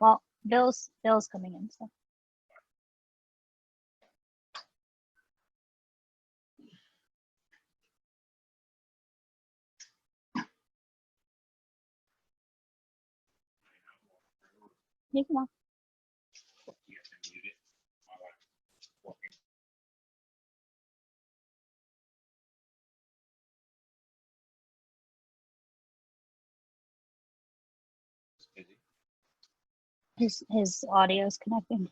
Well, Bill's coming in, so. You can walk. His audio is connecting.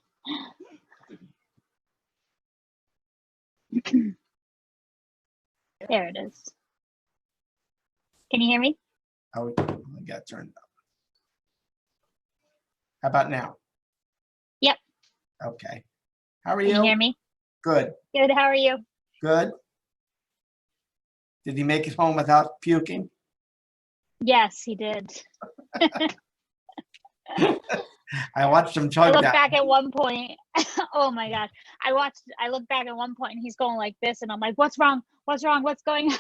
There it is. Can you hear me? Oh, I got turned up. How about now? Yep. Okay. How are Can you hear me? Good. Good. How are you? Good. Did he make it home without puking? Yes, he did. I watched him I chug looked that. back at one point. Oh my gosh. I looked back at one point and he's going like this and I'm like, what's wrong? What's wrong? What's going on?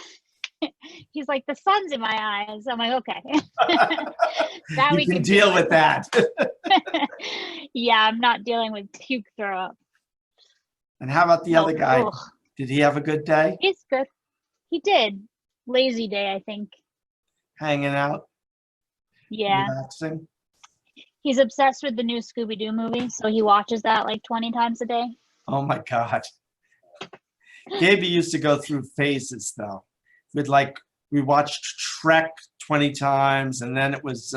He's like, the sun's in my eyes. I'm like, okay. That You we can deal with that. Yeah, I'm not dealing with puke throw up. And how about the other guy? Ugh. Did he have a good day? He's good. He did. Lazy day, I think. Hanging out? Yeah. Relaxing? He's obsessed with the new Scooby-Doo movie, so he watches that like 20 times a day. Oh my God. Gaby used to go through phases though. We watched Trek 20 times and then it was,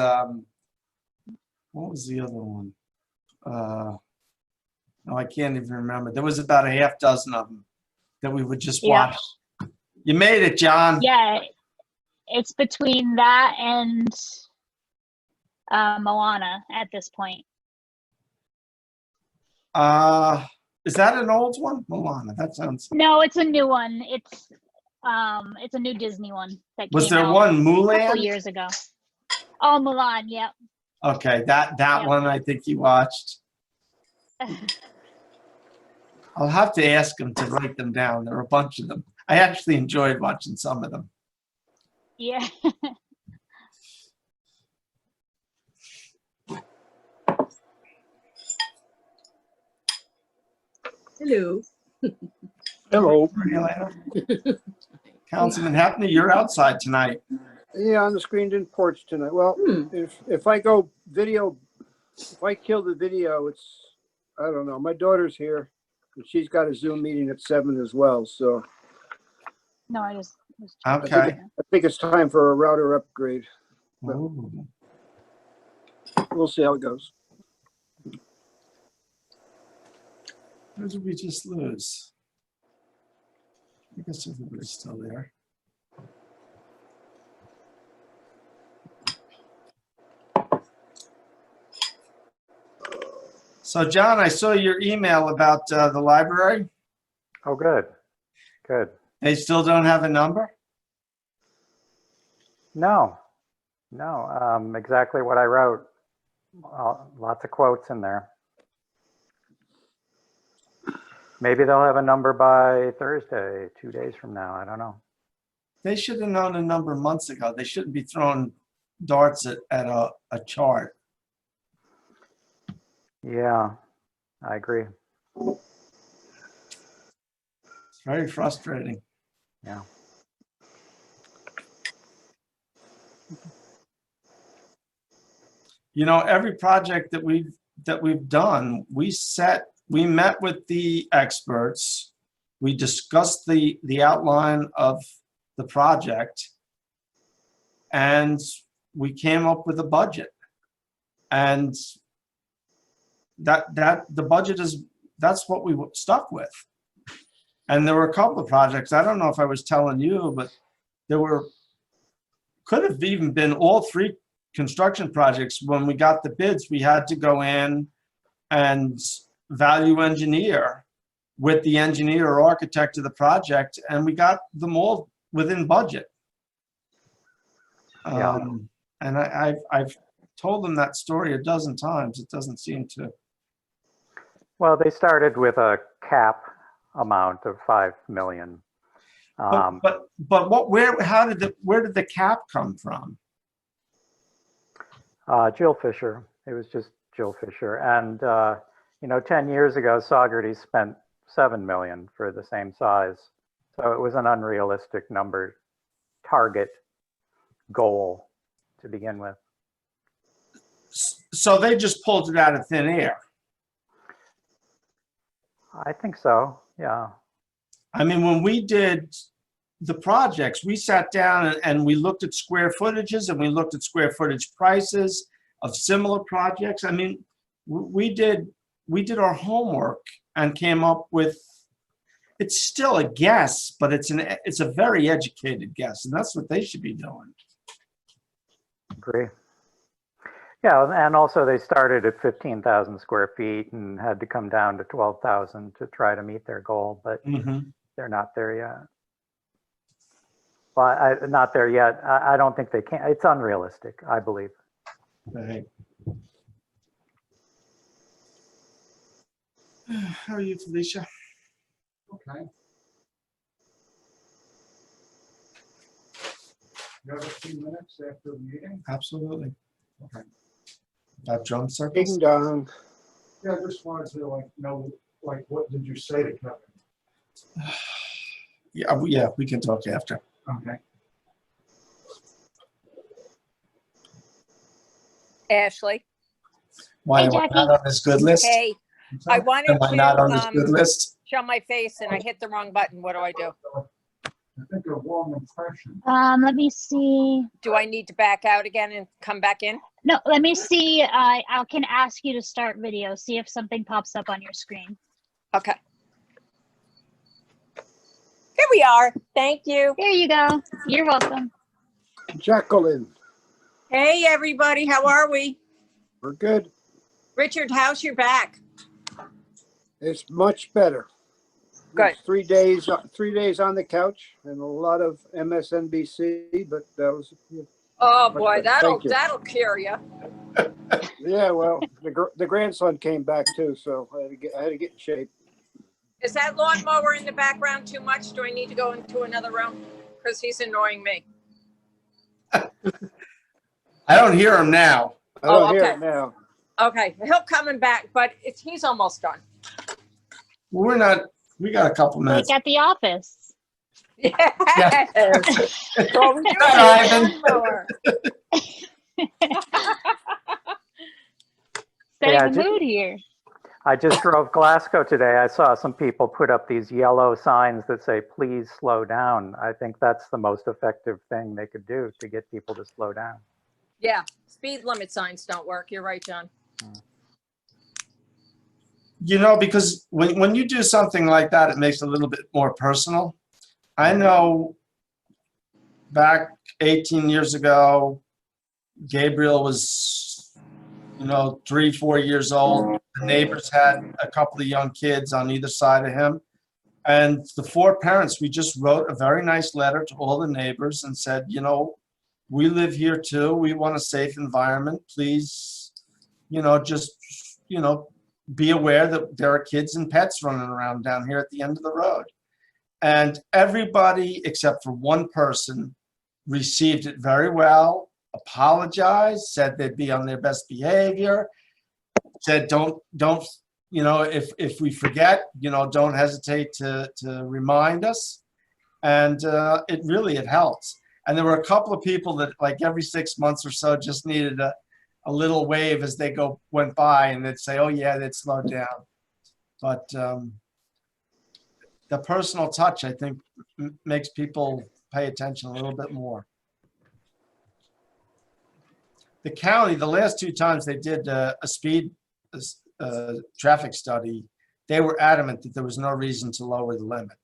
what was the other one? No, I can't even remember. There was about a half dozen of them that we would just watch. Yeah. You made it, John. Yeah, it's between that and Moana at this point. Is that an old one? Moana. That sounds. No, it's a new one. It's a new Disney one that was came there out one Mulan? a couple years ago. Oh, Mulan. Yep. Okay, that yep. One I think you watched. I'll have to ask him to write them down. There are a bunch of them. I actually enjoyed watching some of them. Yeah. Hello. Hello. Councilman Hefner, you're outside tonight. Yeah, on the screened-in porch tonight. Well, if I go video, if I kill the video, it's, I don't know. My daughter's here, and she's got a Zoom meeting at 7 as well. So. No, I just okay. I think it's time for a router upgrade. Ooh. We'll see how it goes. Who did we just lose? I guess everybody's still there. So, John, I saw your email about the library. Oh, good. Good. They still don't have a number? No. No. Exactly what I wrote. Lots of quotes in there. Maybe they'll have a number by Thursday, 2 days from now. I don't know. They should have known a number months ago. They shouldn't be throwing darts at a chart. Yeah, I agree. It's very frustrating. Yeah. You know, every project that we've done, we met with the experts, we discussed the outline of the project, and we came up with a budget. And the budget that's what we stuck with. And there were a couple of projects, I don't know if I was telling you, but could have even been all three construction projects. When we got the bids, we had to go in and value engineer with the engineer or architect of the project, and we got them all within budget. Yeah. And I've told them that story a dozen times. It doesn't seem to. Well, they started with a cap amount of 5 million. But where did the cap come from? Jill Fisher. It was just Jill Fisher. And, 10 years ago, Saugerties spent 7 million for the same size. So it was an unrealistic number, target, goal to begin with. So they just pulled it out of thin air. I think so, yeah. I mean, when we did the projects, we sat down and we looked at square footages and we looked at square footage prices of similar projects. I mean, we did our homework and came up with, it's still a guess, but it's a very educated guess, and that's what they should be doing. Agree. Yeah, and also they started at 15,000 square feet and had to come down to 12,000 to try to meet their goal, but they're not there yet. Well, not there yet. I don't think they can. It's unrealistic, I believe. Right. How are you, Felicia? Okay. You have a few minutes after the meeting? Absolutely. Okay. About drum Ding circles? dong. Yeah, I just wanted to know, what did you say to Kevin? Yeah, we can talk after. Okay. Ashley. Why Hey, am I Jackie. not on this good list? Hey, I wanted Am I not on this good to list? show my face and I hit the wrong button. What do I do? I think a wrong impression. Let me see. Do I need to back out again and come back in? No, let me see. I can ask you to start video. See if something pops up on your screen. Okay. Here we are. Thank you. There you go. You're welcome. Jacqueline, Hey, everybody. How are we? we're good. Richard, how's your back? It's much better. Good. 3 days, 3 days on the couch and a lot of MSNBC, but that was, Oh, Much boy, better. Thank you. that'll cure you. yeah, well, the grandson came back too, so I had to get in shape. Is that lawnmower in the background too much? Do I need to go into another room? Because he's annoying me. I don't hear him now. I don't Oh, hear okay. it now. Okay, he'll coming back, but he's almost done. We're not, we got a couple minutes. Like at the office. Yes. Well, we do Hi, have a Ivan. lawnmower. Setting Yeah, the mood here. I just drove Glasgow today. I saw some people put up these yellow signs that say, please slow down. I think that's the most effective thing they could do to get people to slow down. Yeah, speed limit signs don't work. You're right, John. Because when you do something like that, it makes it a little bit more personal. I know back 18 years ago, Gabriel was, 3, 4 years old. The neighbors had a couple of young kids on either side of him. And the 4 parents, we just wrote a very nice letter to all the neighbors and said, we live here too. We want a safe environment. Please, be aware that there are kids and pets running around down here at the end of the road. And everybody except for one person received it very well, apologized, said they'd be on their best behavior, said don't if we forget, don't hesitate to remind us. And it helps. And there were a couple of people that like every 6 months or so just needed a little wave as they went by, and they'd say, oh yeah, they'd slow down. But the personal touch, I think, makes people pay attention a little bit more. The county, the last 2 times they did a speed traffic study, they were adamant that there was no reason to lower the limit.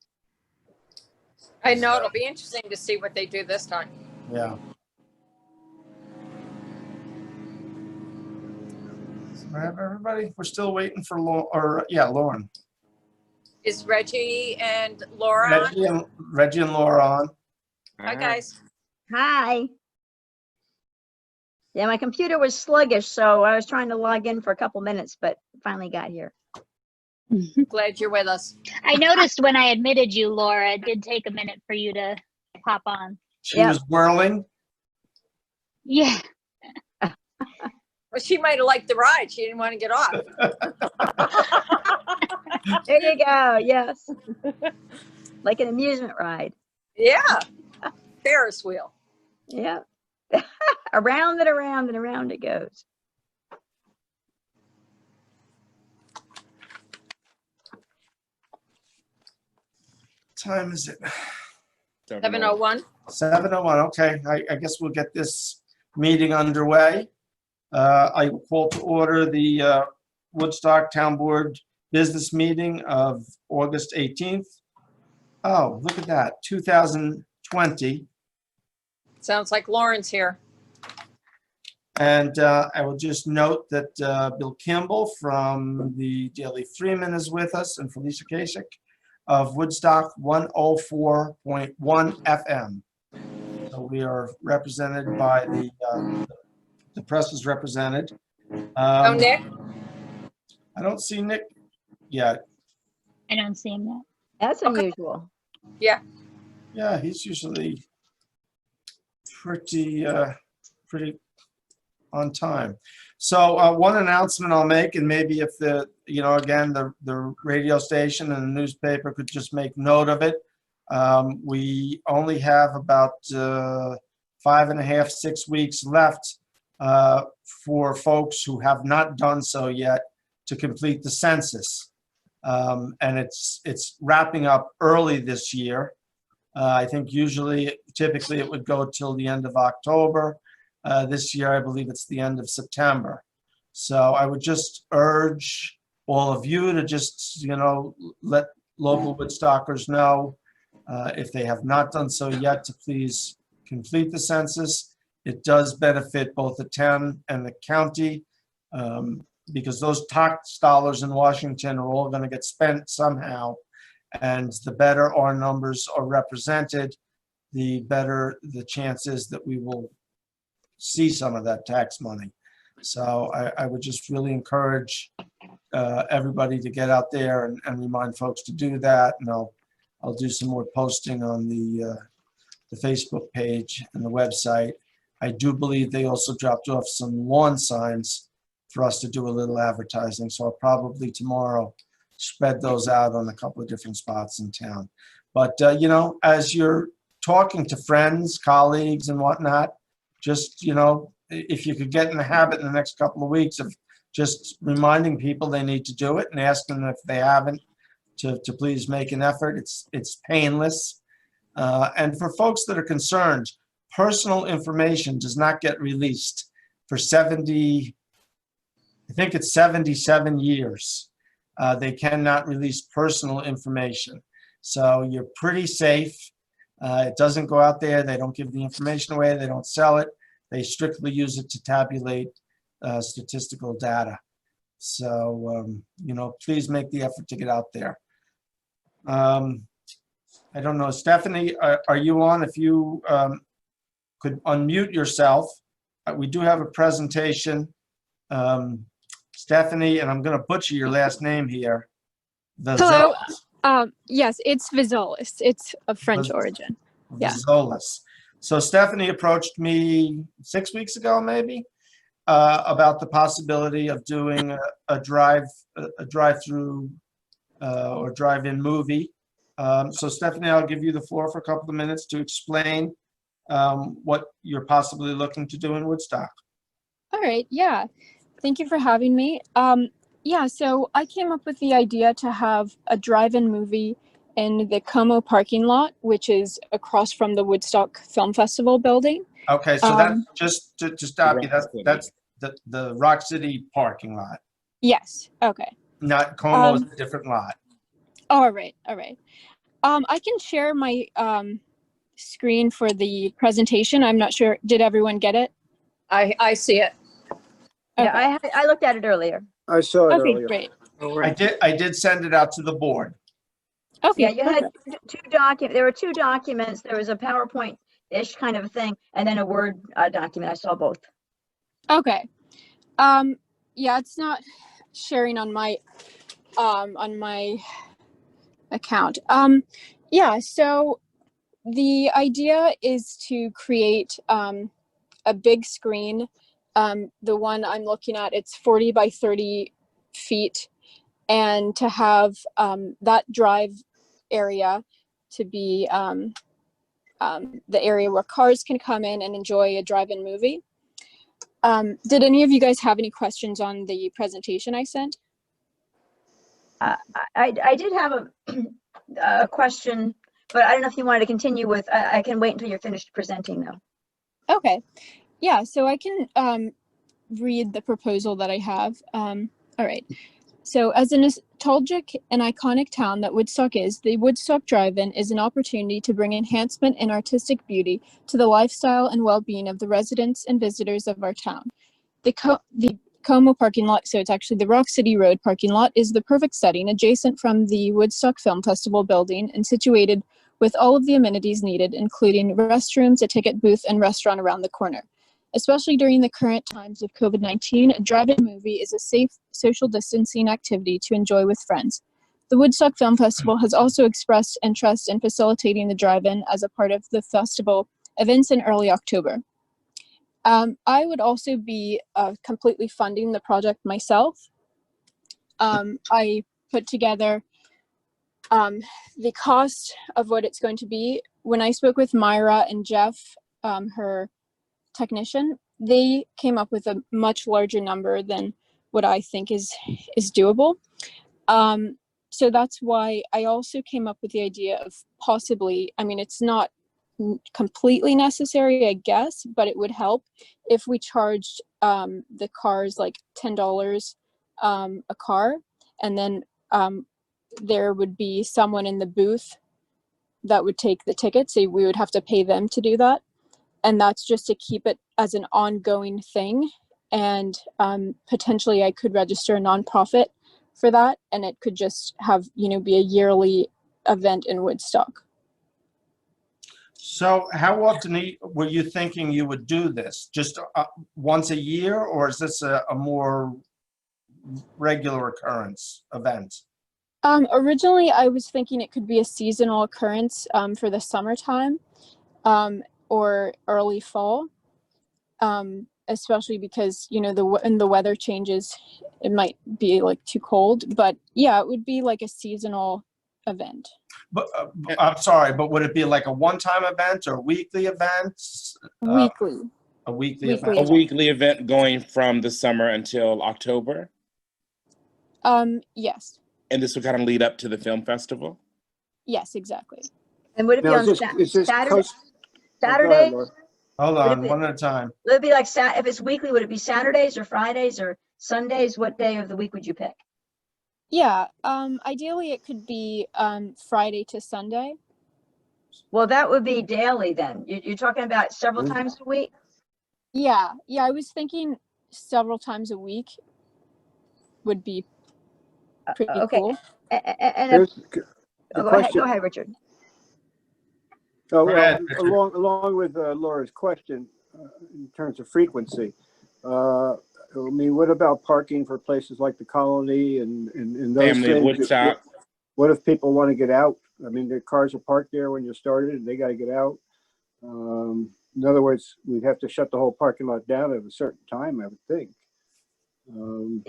I know it'll be interesting to see what they do this time. Yeah. So everybody, we're still waiting for Lauren. Is Reggie and Laura on? Reggie and Laura on. Hi, guys. Hi. Yeah, my computer was sluggish, so I was trying to log in for a couple minutes, but finally got here. Glad you're with us. I noticed when I admitted you, Laura, it did take a minute for you to pop on. She Yep. was whirling. Yeah. Well, she might have liked the ride. She didn't want to get off. There you go. Yes. Like an amusement ride. Yeah. Ferris wheel. Yeah. Around and around and around it goes. Time is it? 7:01. 7:01. Okay, I guess we'll get this meeting underway. I call to order the Woodstock Town Board Business Meeting of August 18th. Oh, look at that, 2020. Sounds like Lauren's here. And I will just note that Bill Kimball from the Daily Freeman is with us, and Felicia Kasich of Woodstock 104.1 FM. So we are represented by the press is represented. Oh, Nick? I don't see Nick yet. I don't see him yet. That's Okay. unusual. Yeah, he's usually pretty on time. So one announcement I'll make, and maybe if again, the radio station and the newspaper could just make note of it. We only have about 5.5, 6 weeks left for folks who have not done so yet to complete the census. And it's wrapping up early this year. I think typically it would go till the end of October. This year, I believe it's the end of September. So I would just urge all of you to just, let local Woodstockers know if they have not done so yet to please complete the census. It does benefit both the town and the county because those tax dollars in Washington are all going to get spent somehow. And the better our numbers are represented, the better the chances that we will see some of that tax money. So I would just really encourage everybody to get out there and remind folks to do that. And I'll do some more posting on the Facebook page and the website. I do believe they also dropped off some lawn signs for us to do a little advertising. So I'll probably tomorrow spread those out on a couple of different spots in town. But, as you're talking to friends, colleagues and whatnot, just, if you could get in the habit in the next couple of weeks of just reminding people they need to do it and asking them if they haven't to please make an effort. It's painless. And for folks that are concerned, personal information does not get released for 77 years. They cannot release personal information. So you're pretty safe. It doesn't go out there. They don't give the information away. They don't sell it. They strictly use it to tabulate statistical data. So, please make the effort to get out there. I don't know, Stephanie, are you on? If you could unmute yourself. We do have a presentation. Stephanie, and I'm going to butcher your last name here. Hello. Yes, it's Vizolis. It's of French origin. Yeah. Vizolis. So Stephanie approached me 6 weeks ago, maybe, about the possibility of doing a drive-through or drive-in movie. So Stephanie, I'll give you the floor for a couple of minutes to explain what you're possibly looking to do in Woodstock. All right. Yeah. Thank you for having me. Yeah, so I came up with the idea to have a drive-in movie in the Como parking lot, which is across from the Woodstock Film Festival building. Okay, so that's just to stop you, that's the Rock City parking lot. Yes. Okay. Not Como is a different lot. All right. All right. I can share my screen for the presentation. I'm not sure. Did everyone get it? I see it. Yeah, I looked at it earlier. I saw it Okay, earlier. great. I did send it out to the board. Okay. Yeah, you had there were two documents. There was a PowerPoint-ish kind of a thing, and then a Word document. I saw both. Okay. Yeah, it's not sharing on my account. Yeah, so the idea is to create a big screen The one I'm looking at, it's 40 by 30 feet, and to have that drive area to be the area where cars can come in and enjoy a drive-in movie. Did any of you guys have any questions on the presentation I sent? I did have a question, but I don't know if you wanted to continue with, I can wait until you're finished presenting though. Okay, yeah, so I can read the proposal that I have. All right. So as a nostalgic and iconic town that Woodstock is, the Woodstock Drive-In is an opportunity to bring enhancement and artistic beauty to the lifestyle and well-being of the residents and visitors of our town. The Como parking lot, so it's actually the Rock City Road parking lot, is the perfect setting, adjacent from the Woodstock Film Festival building and situated with all of the amenities needed, including restrooms, a ticket booth, and restaurant around the corner. Especially during the current times of COVID-19, a drive-in movie is a safe social distancing activity to enjoy with friends. The Woodstock Film Festival has also expressed interest in facilitating the drive-in as a part of the festival events in early October. I would also be completely funding the project myself. I put together the cost of what it's going to be. When I spoke with Myra and Jeff, her technician, they came up with a much larger number than what I think is doable. So that's why I also came up with the idea of possibly, I mean, it's not completely necessary, I guess, but it would help if we charged the cars like $10 a car, and then there would be someone in the booth that would take the tickets. So we would have to pay them to do that. And that's just to keep it as an ongoing thing. And potentially I could register a nonprofit for that. And it could just have, be a yearly event in Woodstock. So how often were you thinking you would do this? Just once a year, or is this a more regular occurrence event? Originally, I was thinking it could be a seasonal occurrence for the summertime or early fall, especially because, when the weather changes, it might be like too cold. But yeah, it would be like a seasonal event. But I'm sorry, but would it be like a one-time event or a weekly event? Weekly. A weekly event. A weekly event going from the summer until October? Yes. And this would kind of lead up to the film festival? Yes, exactly. And would it be Now, on is this Saturday? Go ahead, Saturday? Laura. Hold on, one at a time. Would it be like, if it's weekly, would it be Saturdays or Fridays or Sundays? What day of the week would you pick? Yeah, ideally it could be Friday to Sunday. Well, that would be daily then. You're talking about several times a week? Yeah, I was thinking several times a week would be pretty cool. And The go question. ahead, Richard. Oh, Go well, ahead, Richard. along with Laura's question, in terms of frequency, I mean, what about parking for places like the Colony and those Family things? Woodstock. What if people want to get out? I mean, their cars are parked there when you started and they got to get out. In other words, we'd have to shut the whole parking lot down at a certain time, I would think.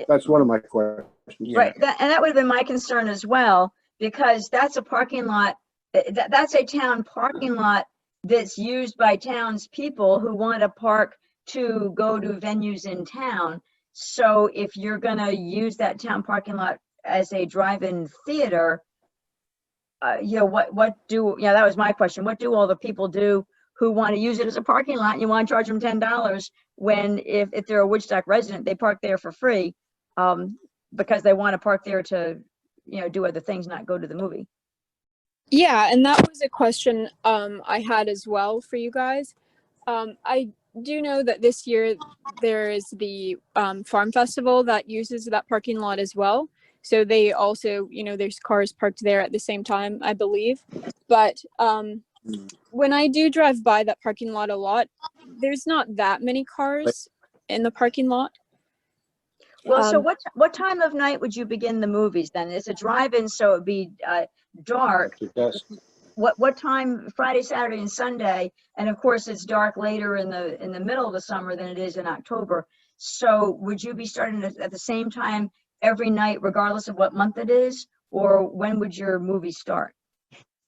That's one of my questions. Yeah. Right, and that would have been my concern as well, because that's a parking lot, that's a town parking lot that's used by townspeople who want to park to go to venues in town. So if you're gonna use that town parking lot as a drive-in theater, that was my question. What do all the people do who want to use it as a parking lot and you want to charge them $10 when if they're a Woodstock resident, they park there for free because they want to park there to, do other things, not go to the movie. Yeah, and that was a question I had as well for you guys. I do know that this year there is the farm festival that uses that parking lot as well. So they also, there's cars parked there at the same time, I believe. But when I do drive by that parking lot a lot, there's not that many cars in the parking lot. Well, so what time of night would you begin the movies then? It's a drive-in, so it'd be dark. What time? Friday, Saturday, and Sunday, and of course it's dark later in the middle of the summer than it is in October. So would you be starting at the same time every night, regardless of what month it is? Or when would your movie start?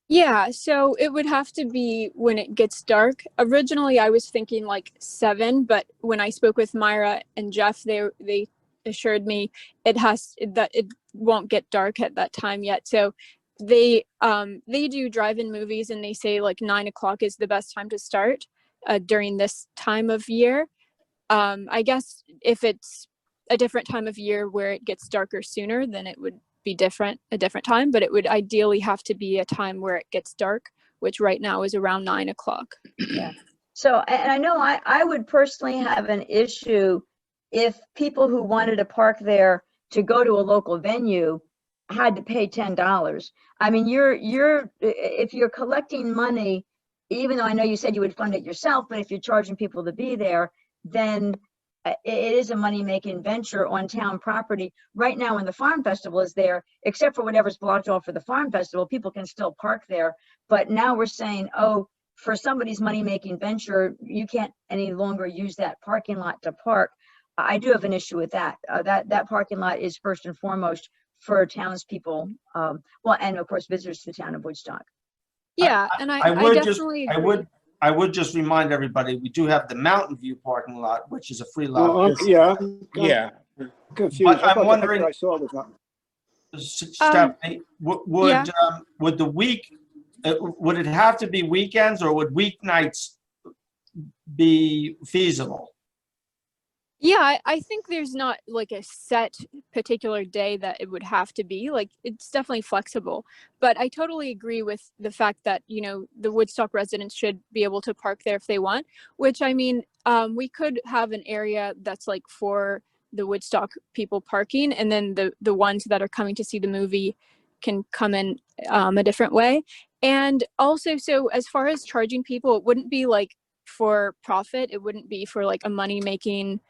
Yeah, so it would have to be when it gets dark. Originally, I was thinking like 7, but when I spoke with Myra and Jeff, they assured me that it won't get dark at that time yet. So they do drive-in movies, and they say like 9 o'clock is the best time to start during this time of year. I guess if it's a different time of year where it gets darker sooner, then it would be a different time, but it would ideally have to be a time where it gets dark, which right now is around 9 o'clock. Yeah. So, and I know I would personally have an issue if people who wanted to park there to go to a local venue had to pay $10. I mean, if you're collecting money, even though I know you said you would fund it yourself, but if you're charging people to be there, then it is a money-making venture on town property. Right now, when the Farm Festival is there, except for whatever's blocked off for the Farm Festival, people can still park there. But now we're saying, oh, for somebody's money-making venture, you can't any longer use that parking lot to park. I do have an issue with that. That parking lot is first and foremost for townspeople, well, and of course, visitors to the town of Woodstock. Yeah, and I definitely agree. I would just remind everybody, we do have the Mountain View parking lot, which is a free lot. Well, I'm Yeah. confused. But I I'm thought the wondering- picture I saw was not. Stephanie, would the week, would it have to be weekends, or would weeknights be feasible? Yeah, I think there's not like a set particular day that it would have to be. Like, it's definitely flexible. But I totally agree with the fact that, the Woodstock residents should be able to park there if they want, which I mean, we could have an area that's like for the Woodstock people parking, and then the ones that are coming to see the movie can come in a different way. And also, so as far as charging people, it wouldn't be like for profit. It wouldn't be for like a money-making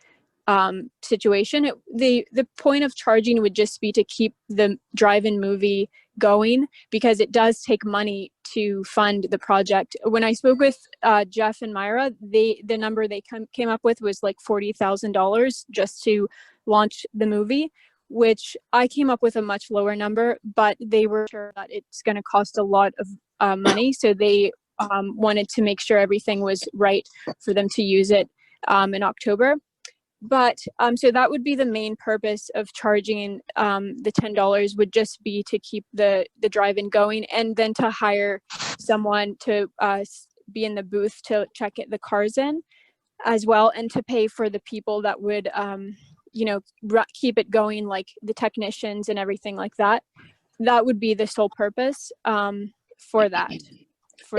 situation. The point of charging would just be to keep the drive-in movie going, because it does take money to fund the project. When I spoke with Jeff and Myra, the number they came up with was like $40,000 just to launch the movie, which I came up with a much lower number, but they were sure that it's going to cost a lot of money, so they wanted to make sure everything was right for them to use it in October. But so that would be the main purpose of charging the $10, would just be to keep the drive-in going, and then to hire someone to be in the booth to check the cars in as well, and to pay for the people that would keep it going, like the technicians and everything like that. That would be the sole purpose for that.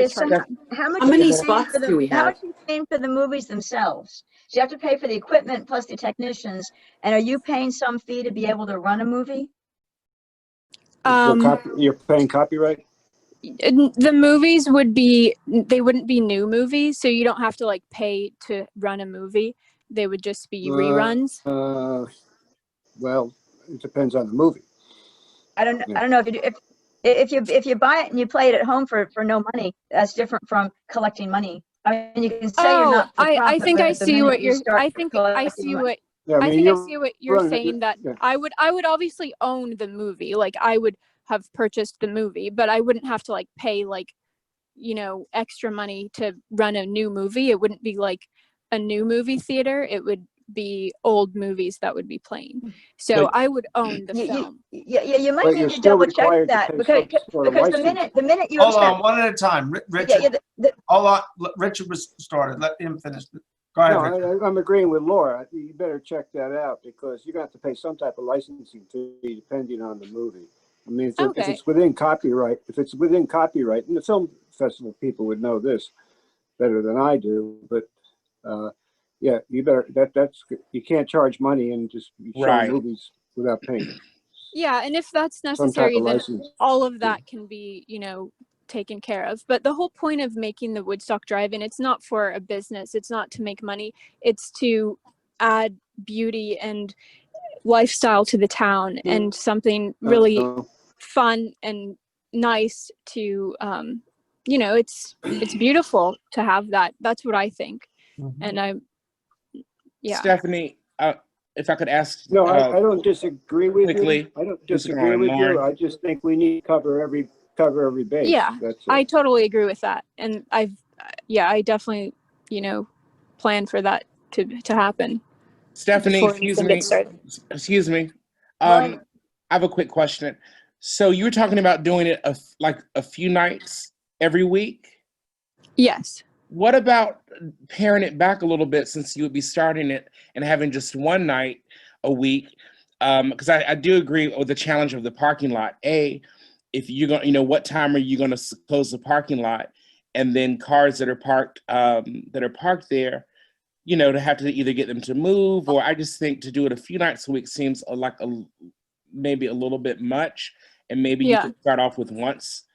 So how much How many are you paying spots do we How have? much are you paying for the movies themselves? So you have to pay for the equipment plus the technicians. And are you paying some fee to be able to run a movie? You're paying copyright? The movies they wouldn't be new movies, so you don't have to like pay to run a movie. They would just be reruns. Well, it depends on the movie. I don't know if you buy it and you play it at home for no money, that's different from collecting money. I mean, you can say you're not for profit, I think but I at the see minute what you you're. start I think I collecting see money- what. Yeah, I think I see what you're running it, saying. That yeah. I would obviously own the movie. Like, I would have purchased the movie, but I wouldn't have to like pay like, extra money to run a new movie. It wouldn't be like a new movie theater. It would be old movies that would be playing. So But- I would own the film. You might But need you're to still double check required to that, pay because some sort of because license. the minute you Hold accept, on, one at a time. Richard, yeah, hold on. Richard was started. Let him finish. Go ahead, Richard. No, I'm agreeing with Laura. You better check that out, because you're going to have to pay some type of licensing fee depending on the movie. I mean, if Okay. it's within copyright, and the film festival people would know this better than I do, but yeah, you better, that's, you can't charge money and just show Right. movies without paying. Yeah, and if that's Some type necessary, of then license. all of that can be, taken care of. But the whole point of making the Woodstock Drive-In, it's not for a business. It's not to make money. It's to add beauty and lifestyle to the town, and something really fun and nice to, it's beautiful to have that. That's what I think. And yeah. Stephanie, if I could ask No, I don't disagree with you. quickly, I don't Mr. disagree with you. Lauren. I just think we need to cover every base. Yeah, That's it. I totally agree with that. And I definitely, plan for that to happen. Stephanie, before anything gets started. excuse me. What? I have a quick question. So you were talking about doing it like a few nights every week. Yes. What about paring it back a little bit, since you would be starting it and having just one night a week? Because I do agree with the challenge of the parking lot. If you're going, what time are you going to close the parking lot? And then cars that are parked there, to have to either get them to move, or I just think to do it a few nights a week seems like maybe a little bit much. And maybe you could start off with once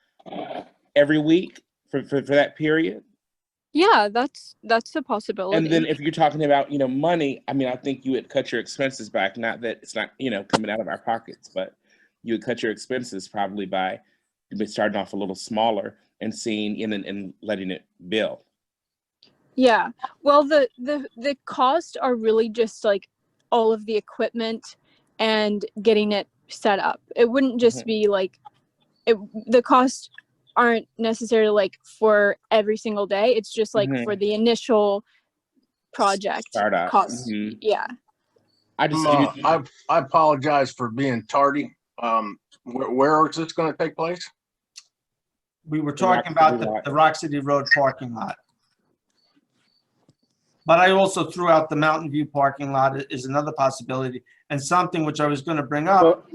every week for that period. Yeah, that's a possibility. And then if you're talking about, money, I mean, I think you would cut your expenses back. Not that it's not, coming out of our pockets, but you would cut your expenses probably by starting off a little smaller and seeing and letting it build. Yeah. Well, the costs are really just like all of the equipment and getting it set up. It wouldn't just be like the costs aren't necessarily like for every single day. It's just like for the initial project Startup. cost. Yeah. I apologize for being tardy. Where is this going to take place? We were talking about the Rock City Road parking lot. But I also threw out the Mountain View parking lot is another possibility, and something which I was going to bring up,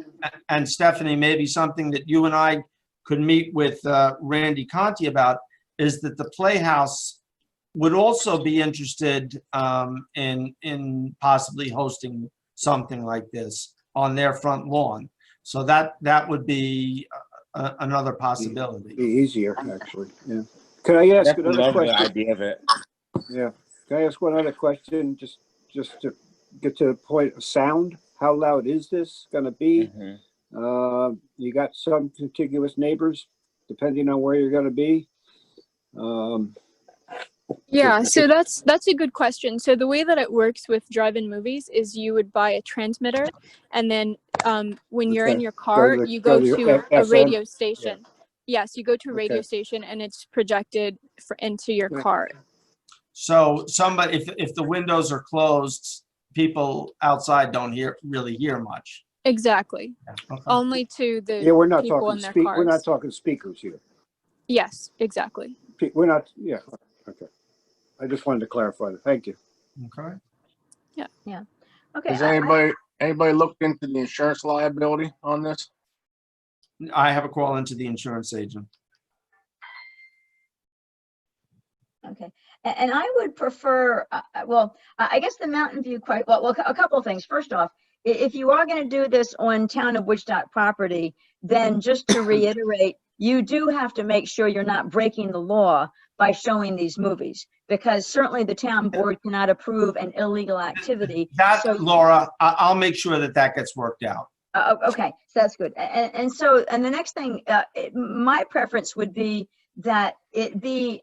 and Stephanie, maybe something that you and I could meet with Randy Conti about, is that the Playhouse would also be interested in possibly hosting something like this on their front lawn. So that would be another possibility. Be easier, actually. Yeah. Can I ask another love question? the idea of it. Yeah. Can I ask one other question, just to get to the point of sound? How loud is this going to be? You got some contiguous neighbors, depending on where you're going to be. Yeah, so that's a good question. So the way that it works with drive-in movies is you would buy a transmitter, and then when you're in your car, you go to a radio station. Yes, you go to a radio station, and it's projected into your car. So somebody, if the windows are closed, people outside don't really hear much. Exactly. Okay. Only to the We're not people talking in their cars. We're not talking speakers here. Yes, exactly. We're not. Yeah. Okay. I just wanted to clarify that. Thank you. Okay. Yeah. Okay. Has anybody looked into the insurance liability on this? I have a call into the insurance agent. Okay. And I would prefer, I guess the Mountain View a couple of things. First off, if you are going to do this on town of Woodstock property, then just to reiterate, you do have to make sure you're not breaking the law by showing these movies, because certainly the town board cannot approve an illegal activity. Laura, I'll make sure that gets worked out. Okay, so that's good. And the next thing, my preference would be that it be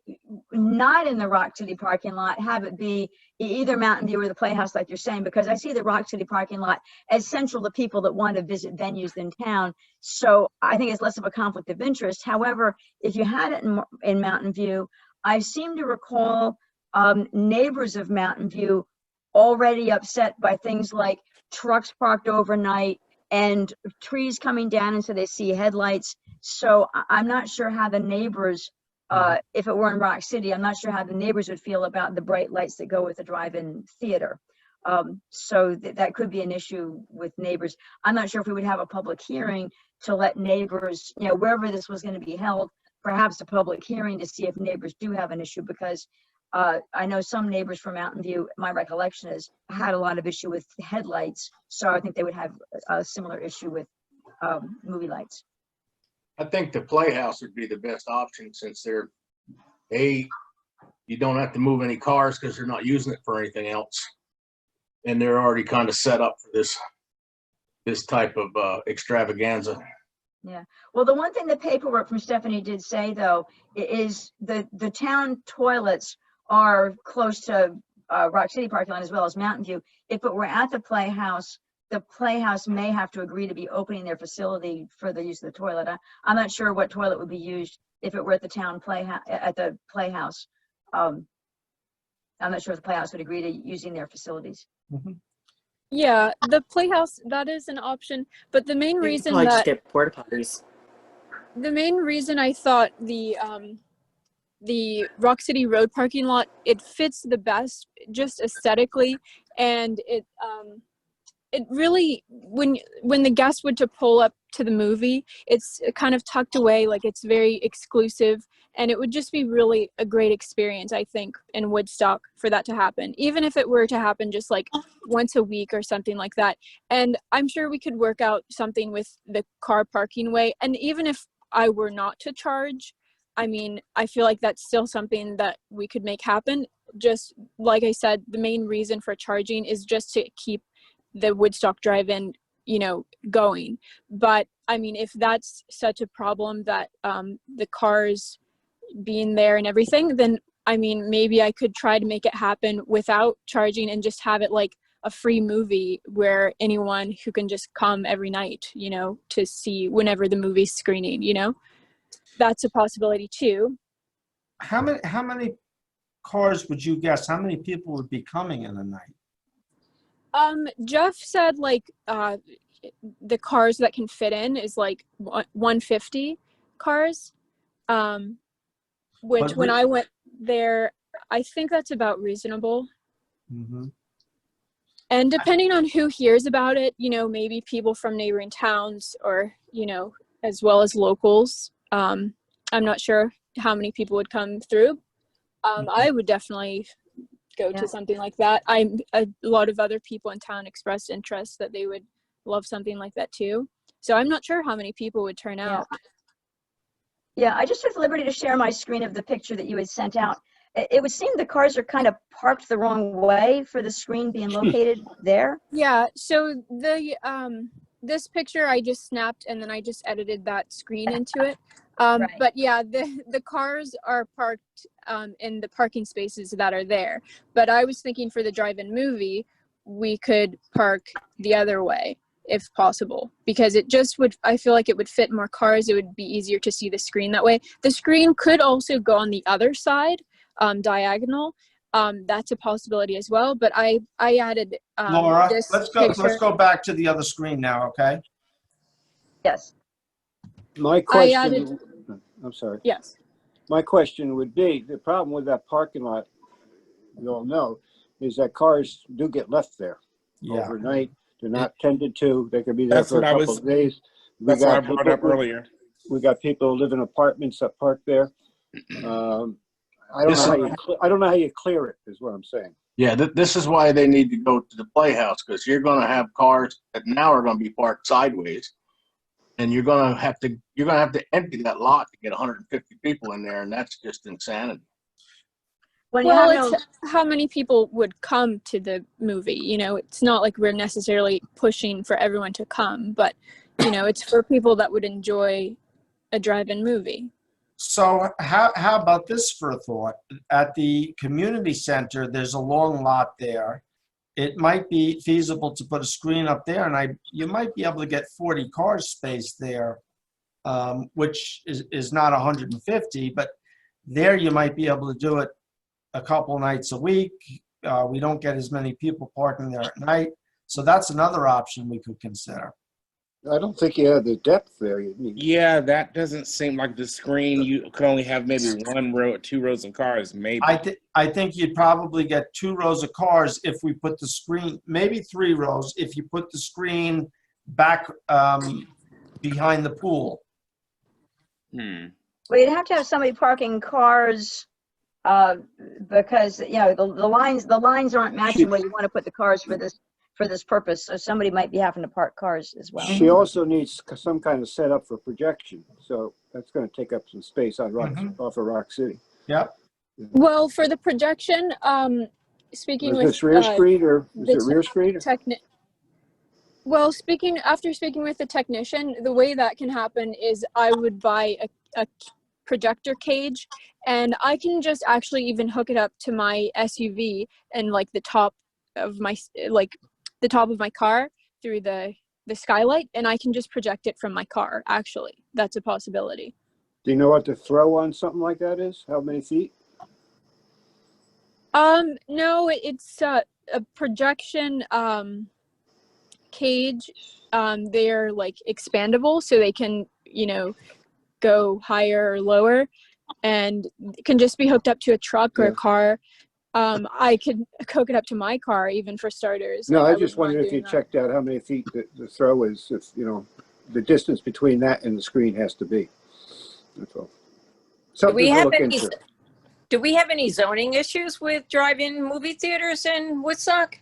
not in the Rock City parking lot, have it be either Mountain View or the Playhouse, like you're saying, because I see the Rock City parking lot as central to people that want to visit venues in town. So I think it's less of a conflict of interest. However, if you had it in Mountain View, I seem to recall neighbors of Mountain View already upset by things like trucks parked overnight and trees coming down, and so they see headlights. So I'm not sure how the neighbors, if it were in Rock City, I'm not sure how the neighbors would feel about the bright lights that go with the drive-in theater. So that could be an issue with neighbors. I'm not sure if we would have a public hearing to let neighbors, wherever this was going to be held, perhaps a public hearing to see if neighbors do have an issue, because I know some neighbors from Mountain View, my recollection is, had a lot of issue with headlights. So I think they would have a similar issue with movie lights. I think the Playhouse would be the best option, since you don't have to move any cars because they're not using it for anything else. And they're already kind of set up for this type of extravaganza. Yeah. Well, the one thing the paperwork from Stephanie did say, though, is the town toilets are close to Rock City parking lot as well as Mountain View. If it were at the Playhouse may have to agree to be opening their facility for the use of the toilet. I'm not sure what toilet would be used if it were at the town Playhouse. I'm not sure if the Playhouse would agree to using their facilities. Mhm. Yeah, the Playhouse, that is an option, but the main You could reason probably just that get porta potties. the main reason I thought the Rock City Road parking lot, it fits the best just aesthetically, and it really, when the guests would to pull up to the movie, it's kind of tucked away, like it's very exclusive, and it would just be really a great experience, I think, in Woodstock for that to happen, even if it were to happen just like once a week or something like that. And I'm sure we could work out something with the car parking way, and even if I were not to charge, I mean, I feel like that's still something that we could make happen. Just like I said, the main reason for charging is just to keep the Woodstock drive-in, going. But I mean, if that's such a problem that the cars being there and everything, then I mean, maybe I could try to make it happen without charging and just have it like a free movie where anyone who can just come every night, to see whenever the movie's screening, that's a possibility too. How many cars would you guess? How many people would be coming in a night? Jeff said like the cars that can fit in is like 150 cars. Which when I went there, I think that's about reasonable. Mm-hmm. And depending on who hears about it, maybe people from neighboring towns or, as well as locals. I'm not sure how many people would come through. I would definitely go to something like that. A lot of other people in town expressed interest that they would love something like that too. So I'm not sure how many people would turn out. Yeah, I just took the liberty to share my screen of the picture that you had sent out. It would seem the cars are kind of parked the wrong way for the screen being located there. Yeah, so the this picture I just snapped and then I just edited that screen into it. Right. But yeah, the cars are parked in the parking spaces that are there. But I was thinking for the drive-in movie, we could park the other way if possible, because it just would, I feel like it would fit more cars. It would be easier to see the screen that way. The screen could also go on the other side, diagonal. That's a possibility as well. But I added Laura, this let's go back to the other screen now, okay? Yes. My question, I'm sorry. Yes. My question would be, the problem with that parking lot, you all know, is that cars do get left there overnight. They're not tended to. They could be there for a couple of days. That's what I brought up earlier. We got people who live in apartments that park there. I don't know how you clear it, is what I'm saying. Yeah, this is why they need to go to the Playhouse, because you're going to have cars that now are going to be parked sideways, and you're going to have to empty that lot to get 150 people in there, and that's just insanity. Well, it's how many people would come to the movie. It's not like we're necessarily pushing for everyone to come, but it's for people that would enjoy a drive-in movie. So how about this for a thought? At the community center, there's a long lot there. It might be feasible to put a screen up there, and you might be able to get 40 cars spaced there, which is not 150, but there you might be able to do it a couple nights a week. We don't get as many people parking there at night. So that's another option we could consider. I don't think you have the depth there. Yeah, that doesn't seem like the screen. You could only have maybe 1 row, 2 rows of cars, maybe. I think you'd probably get 2 rows of cars if we put the screen, maybe 3 rows if you put the screen back behind the pool. Well, you'd have to have somebody parking cars because the lines aren't matching where you want to put the cars for this purpose. So somebody might be having to park cars as well. She also needs some kind of setup for projection. So that's going to take up some space on off of Rock City. Yep. Well, for the projection, speaking with this rear screen or is it rear screen? Well, after speaking with the technician, the way that can happen is I would buy a projector cage, and I can just actually even hook it up to my SUV and like the top of my car through the skylight, and I can just project it from my car. Actually, that's a possibility. Do you know what the throw on something like that is? How many feet? No, it's a projection cage. They're like expandable, so they can, go higher or lower, and it can just be hooked up to a truck or a car. I could hook it up to my car even for starters. No, like, I just wouldn't wondered mind if you doing that. checked out how many feet the throw is, if, the distance between that and the screen has to be. That's all. Do we Something to have look any, into. do we have any zoning issues with drive-in movie theaters in Woodstock?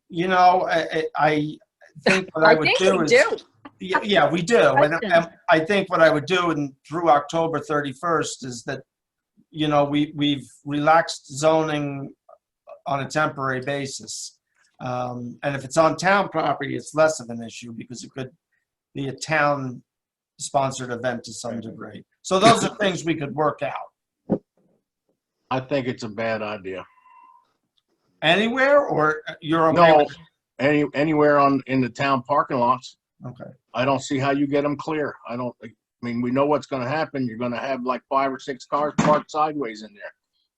I think what I would think do we is, do. yeah, we do. And Question. I think what I would do through October 31st is that, we've relaxed zoning on a temporary basis. And if it's on town property, it's less of an issue because it could be a town-sponsored event to some degree. So those are things we could work out. I think it's a bad idea. Anywhere, or you're okay No, with it? anywhere in the town parking lots. Okay. I don't see how you get them clear. I mean, we know what's going to happen. You're going to have like 5 or 6 cars parked sideways in there.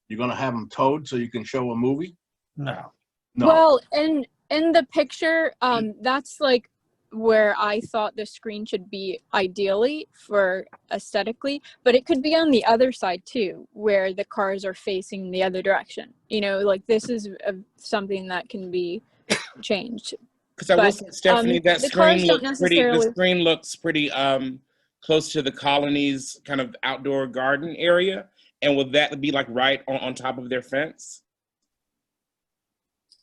You're going to have them towed so you can show a movie? No. No. Well, in the picture, that's like where I thought the screen should be ideally for aesthetically, but it could be on the other side too, where the cars are facing the other direction. Like this is something that can be changed. Because I will say, Stephanie, that the cars screen don't looks pretty. The necessarily. screen looks pretty close to the colony's kind of outdoor garden area. And would that be like right on top of their fence?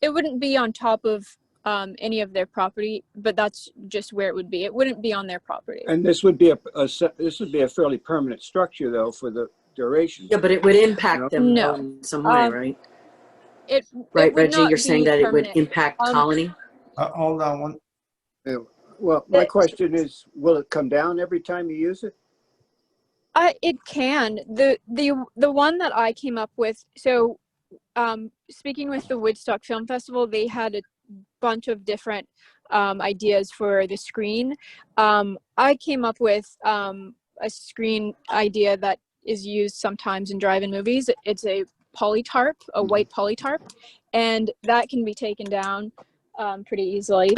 It wouldn't be on top of any of their property, but that's just where it would be. It wouldn't be on their property. And this would be a fairly permanent structure though for the duration. Yeah, but it would impact them No. though in some way, right? It Right, would Reggie, not you're saying be that it would permanent. impact Colony? Hold on one. Yeah. Well, my question is, will it come down every time you use it? It can. The one that I came up with, so speaking with the Woodstock Film Festival, they had a bunch of different ideas for the screen. I came up with a screen idea that is used sometimes in drive-in movies. It's a polytarp, a white polytarp, and that can be taken down pretty easily.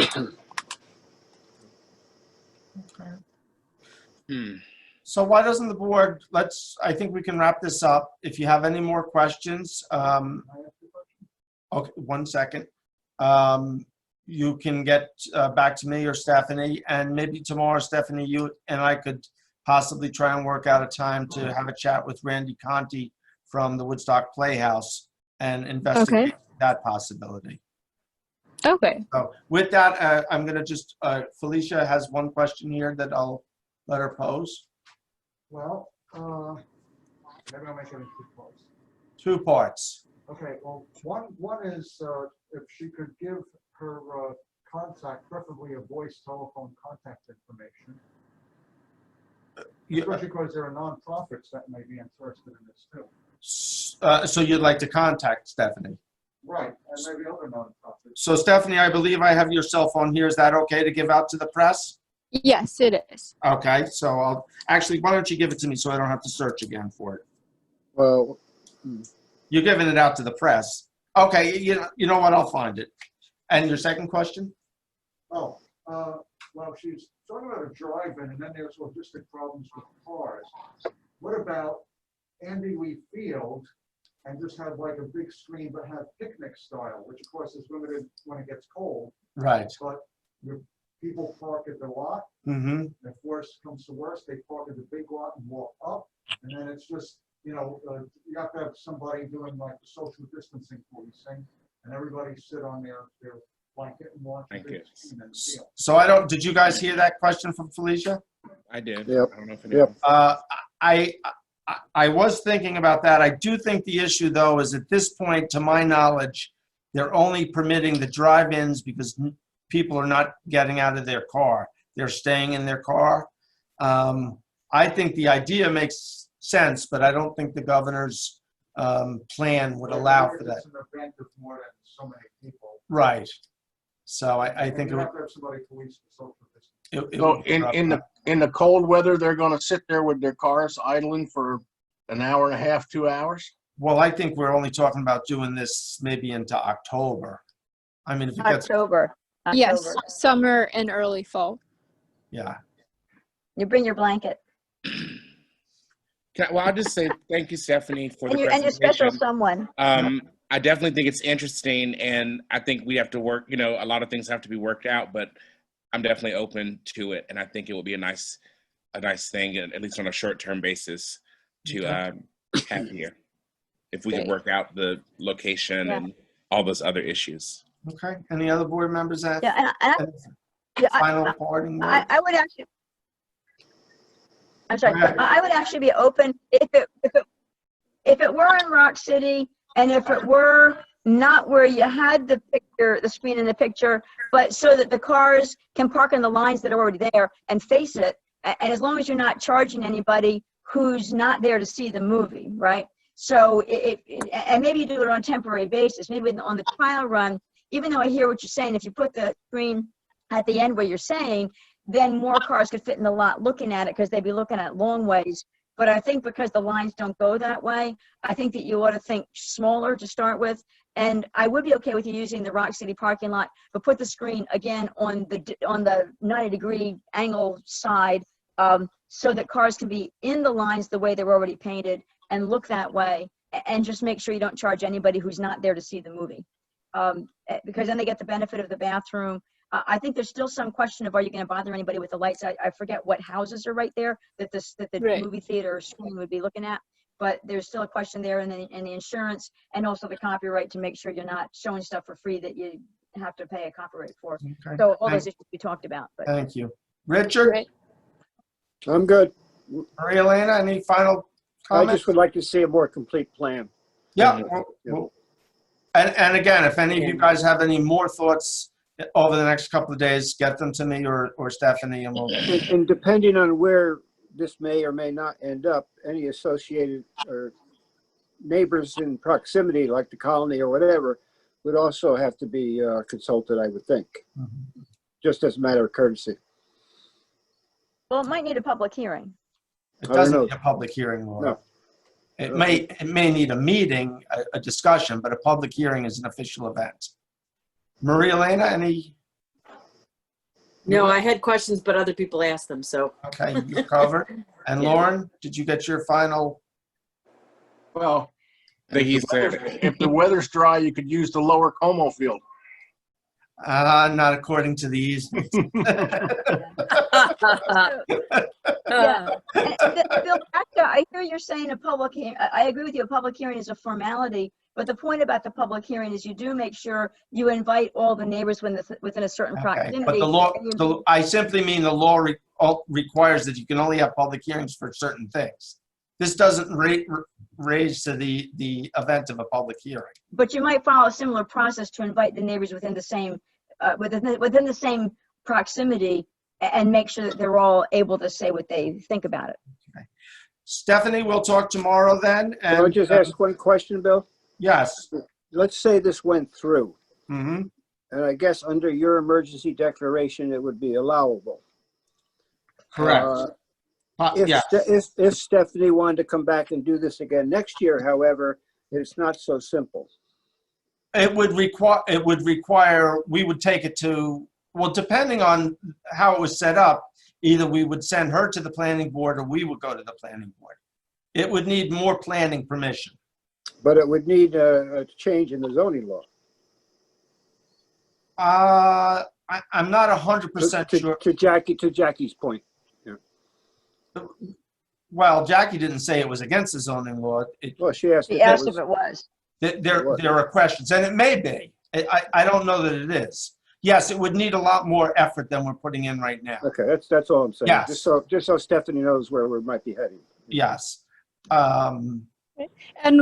So why doesn't the board, I think we can wrap this up. If you have any more questions, okay, 1 second. You can get back to me or Stephanie, and maybe tomorrow, Stephanie, you and I could possibly try and work out a time to have a chat with Randy Conti from the Woodstock Playhouse and investigate that possibility. Okay. So with that, I'm going to just, Felicia has one question here that I'll let her pose. Well, maybe I'll make it in 2 parts. 2 parts. Okay, well, one is if she could give her contact, preferably a voice telephone contact information. Especially because there are nonprofits that may be interested in this too. So you'd like to contact Stephanie? Right, and maybe other nonprofits. So Stephanie, I believe I have your cell phone here. Is that okay to give out to the press? Yes, it is. Okay, so I'll actually, why don't you give it to me so I don't have to search again for it? Well, You're giving it out to the press. Okay, you know what? I'll find it. And your second question? Oh, well, she's talking about a drive-in, and then there's logistic problems with cars. What about Andy Lee Field and just have like a big screen, but have picnic style, which of course is limited when it gets cold. Right. But your people park at the lot. Mm-hmm. If worst comes to worst, they park at the big lot and walk up, and then it's just, you have to have somebody doing like the social distancing policing, and everybody sit on their blanket and watch. Thank you. So did you guys hear that question from Felicia? I did. Yep. I don't know if anyone. I was thinking about that. I do think the issue, though, is at this point, to my knowledge, they're only permitting the drive-ins because people are not getting out of their car. They're staying in their car. I think the idea makes sense, but I don't think the governor's plan would allow for that. It's an event of more than so many people. Right. So I think You it would. have to have somebody police the social distance. It So would disrupt that. in the cold weather, they're gonna sit there with their cars idling for an hour and a half, 2 hours? Well, I think we're only talking about doing this maybe into October. I mean, if it gets, October. Yes, October. summer and early fall. yeah. You bring your blanket Well, I'll just say thank you, Stephanie, for the and your special presentation. someone. I definitely think it's interesting, and I think we have to work, a lot of things have to be worked out, but I'm definitely open to it, and I think it will be a nice thing, at least on a short-term basis, to have here, if we can Great. work out the location Yeah. and all those other issues. Okay. Any other board members have Yeah, and any final parting words? I would actually, I'm sorry, Go ahead. I would actually be open if it were in Rock City, and if it were not where you had the screen in the picture, but so that the cars can park in the lines that are already there and face it, and as long as you're not charging anybody who's not there to see the movie, right? So and maybe you do it on a temporary basis, maybe on the trial run, even though I hear what you're saying, if you put the screen at the end where you're saying, then more cars could fit in the lot looking at it because they'd be looking at long ways. But I think because the lines don't go that way, I think that you ought to think smaller to start with. And I would be okay with you using the Rock City parking lot, but put the screen again on the 90-degree angle side, so that cars can be in the lines the way they're already painted and look that way. And just make sure you don't charge anybody who's not there to see the movie, because then they get the benefit of the bathroom. I think there's still some question of, are you going to bother anybody with the lights? I forget what houses are right there that the Right. movie theater screen would be looking at, but there's still a question there, and the insurance, and also the copyright, to make sure you're not showing stuff for free that you have to pay a copyright for. Okay. So all those issues we talked about. But Thank you. Richard, Great. I'm good. Maria Elena, any final I comments? just would like to see a more complete plan. Yeah. And again, if any of you guys have any more thoughts over the next couple of days, get them to me or Stephanie, and we'll. And depending on where this may or may not end up, any associated or neighbors in proximity, like the colony or whatever, would also have to be consulted, I would think, just as a matter of courtesy. well, it might need a public hearing. It I don't doesn't know. need a public hearing, Laura. No. It may need a meeting, a discussion, but a public hearing is an official event. Maria Elena, any? No, I had questions, but other people asked them, so. Okay, you're covered. And Lauren, did you get your final? Well, But he said, if the weather's dry, you could use the lower Como field. Not according to the easement. Yeah. And Bill, actually, I hear you're saying a public hearing. I agree with you. A public hearing is a formality, but the point about the public hearing is you do make sure you invite all the neighbors within a certain Okay, proximity. but the law, and you- I simply mean the law requires that you can only have public hearings for certain things. This doesn't raise to the event of a public hearing. But you might follow a similar process to invite the neighbors within the same proximity, and make sure that they're all able to say what they think about it. Stephanie, we'll talk tomorrow then. Can I just ask one question, Bill? Yes. Let's say this went through, Mm-hmm. and I guess under your emergency declaration, it would be allowable. Correct. Yeah. If Stephanie wanted to come back and do this again next year, however, it's not so simple. It would require, we would take it to, well, depending on how it was set up, either we would send her to the planning board or we would go to the planning board. It would need more planning permission. But it would need a change in the zoning law. I'm not 100% sure. To Jackie's point. Well, Jackie didn't say it was against the zoning law. Well, she asked. He asked if it was. There are questions, and it may be. I don't know that it is. Yes, it would need a lot more effort than we're putting in right now. Okay, that's all I'm saying. Yes. Just so Stephanie knows where we might be heading. Yes. And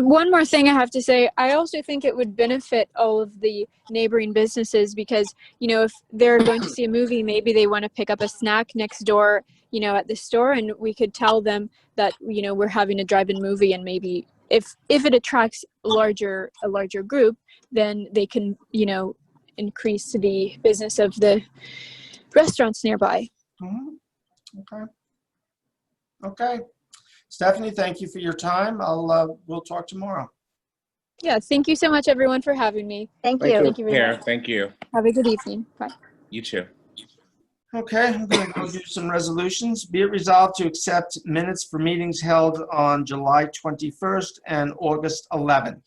one more thing I have to say, I also think it would benefit all of the neighboring businesses because, if they're going to see a movie, maybe they want to pick up a snack next door at the store, and we could tell them that, we're having a drive-in movie, and maybe if it attracts a larger group, then they can, increase the business of the restaurants nearby. Mhm. Okay. Stephanie, thank you for your time. We'll talk tomorrow. Yeah, thank you so much, everyone, for having me. Thank Thank you. you. Thank you very Yeah, much. thank you. Have a good evening. Bye. You too. Okay, I'm going to go do some resolutions. Be it resolved to accept minutes for meetings held on July 21st and August 11th.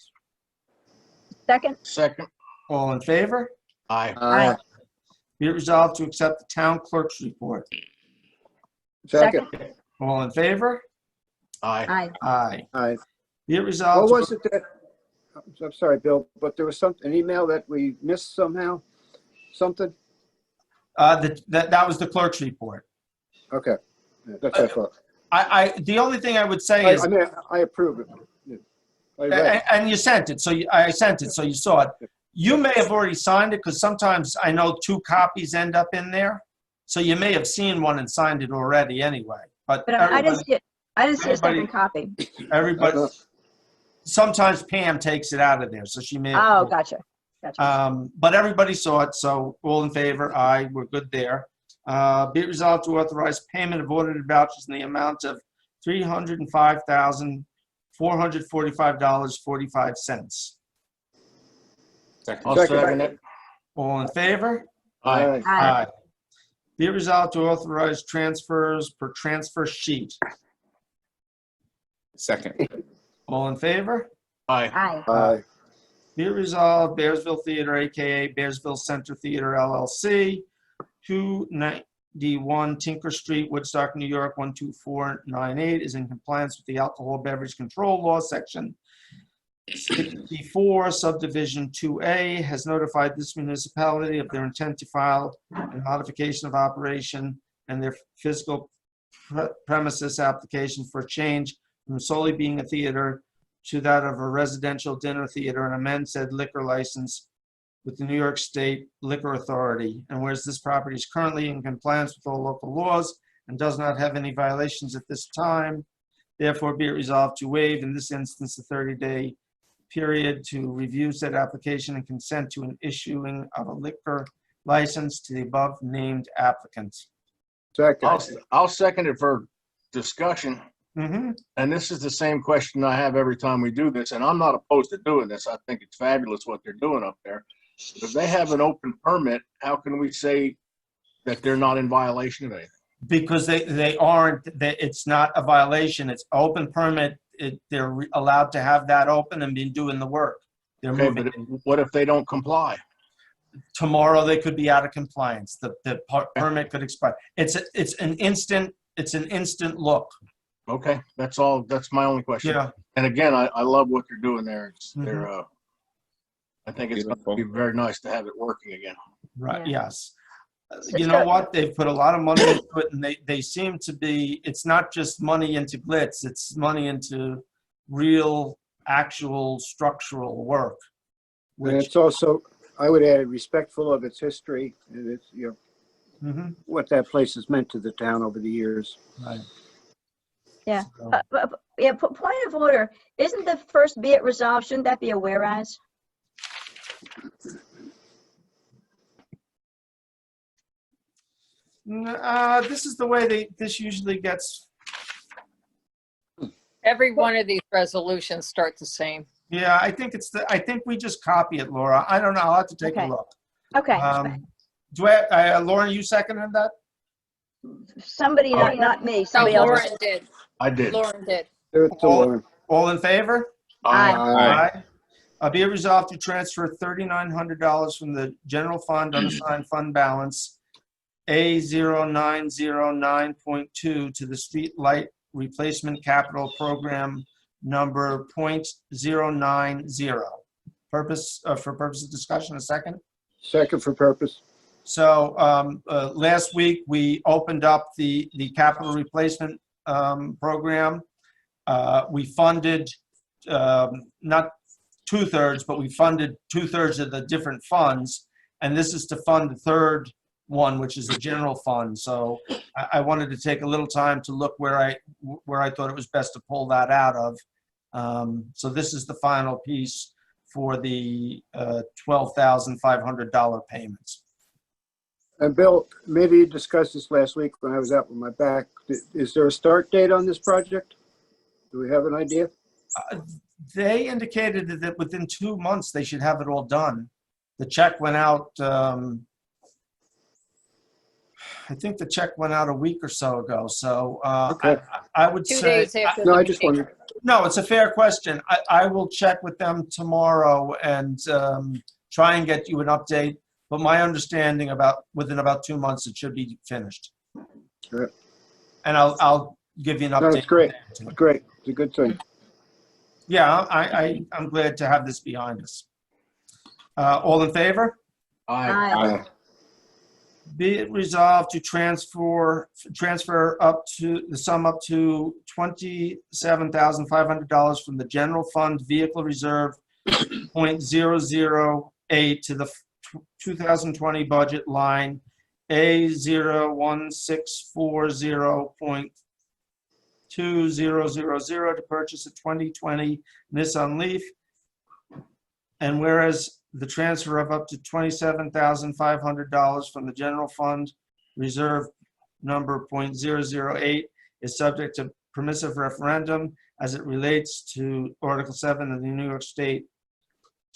Second? Second. All in favor? Aye. Aye. Be it resolved to accept the town clerk's report. Second. All in favor? Aye. Aye. Aye. Aye. Be it What resolved was to, it that, I'm sorry, Bill, but there was an email that we missed somehow? Something? that was the clerk's report. Okay. Yeah, that's what I thought. The only thing I would say is, I mean, I approve it. Yeah. I read it. and you sent it, so I sent it, so you saw it. You may have already signed it, because sometimes I know 2 copies end up in there. So you may have seen one and signed it already anyway. But But I didn't see it. I didn't see a everybody- second copy. everybody, sometimes Pam takes it out of there, so she may have. Oh, gotcha. Gotcha. But everybody saw it, so all in favor, aye, we're good there. Be it resolved to authorize payment of audited vouchers in the amount of $305,445.45. I'll Second. second it. All in favor? Aye. Aye. Be it resolved to authorize transfers per transfer sheet. Second. All in favor? Aye. Aye. Aye. Be it resolved, Bearsville Theater, AKA Bearsville Center Theater LLC, 291 Tinker Street, Woodstock, New York, 12498, is in compliance with the Alcohol Beverage Control Law, Section 64, Subdivision 2A, has notified this municipality of their intent to file a modification of operation and their physical premises application for a change from solely being a theater to that of a residential dinner theater, and amend said liquor license with the New York State Liquor Authority. And whereas this property is currently in compliance with all local laws and does not have any violations at this time, therefore be it resolved to waive, in this instance, the 30-day period to review said application and consent to an issuing of a liquor license to the above named applicant. Second. I'll second it for discussion. Mm-hmm. And this is the same question I have every time we do this, and I'm not opposed to doing this. I think it's fabulous what they're doing up there. If they have an open permit, how can we say that they're not in violation of anything? Because they aren't, it's not a violation, it's open permit, they're allowed to have that open and be doing the work. They're Okay, moving. but what if they don't comply? Tomorrow they could be out of compliance, the permit could expire. It's an instant look. Okay, that's all. That's my only question. Yeah. And again, I love what they're doing there. It's Mhm. they're I think it's going Beautiful. to be very nice to have it working again. Right, Yeah. yes. So- You know so- what? They've put a lot of money into it, and they seem to be, it's not just money into glitz, it's money into real, actual structural work. And Which, it's also, I would add, respectful of its history and its, Mhm, what that place has meant to the town over the years. right. Yeah. So- Yeah, point of order. Isn't the first be it resolved, shouldn't that be a whereas? This is the way this usually gets, Every one of these resolutions start the same. yeah, I think we just copy it, Laura. I don't know, I'll have to take a Okay. look. Okay. Lauren, you seconded that? Somebody, Oh. not me, No, somebody else. Lauren did. I did. Lauren did. There's the All- Lauren. All in favor? Aye. Aye. Be it resolved to transfer $3,900 from the general fund unassigned fund balance A0909.2 to the street light replacement capital program number .090. Purpose, for purpose of discussion, a second? Second for purpose. So last week, we opened up the capital replacement program. We funded, not 2/3, but we funded 2/3 of the different funds. And this is to fund the third one, which is the general fund. So I wanted to take a little time to look where I thought it was best to pull that out of. So this is the final piece for the $12,500 payments. And Bill, maybe you discussed this last week when I was out with my back. Is there a start date on this project? Do we have an idea? They indicated that within 2 months they should have it all done. The check went out, I think the check went out a week or so ago. So Okay. I would 2 say, days after No, the I just meeting. wondered. no, it's a fair question. I will check with them tomorrow and try and get you an update. But my understanding within about 2 months, it should be finished. Good. And I'll give you an update. No, it's great. Great. It's a good thing. Yeah, I'm glad to have this behind us. All in favor? Aye. Aye. Be it resolved to transfer up to the sum up to $27,500 from the general fund vehicle reserve .008 to the 2020 budget line A01640.2000 to purchase a 2020 Nissan Leaf. And whereas the transfer of up to $27,500 from the general fund reserve number .008 is subject to permissive referendum as it relates to Article 7 of the New York State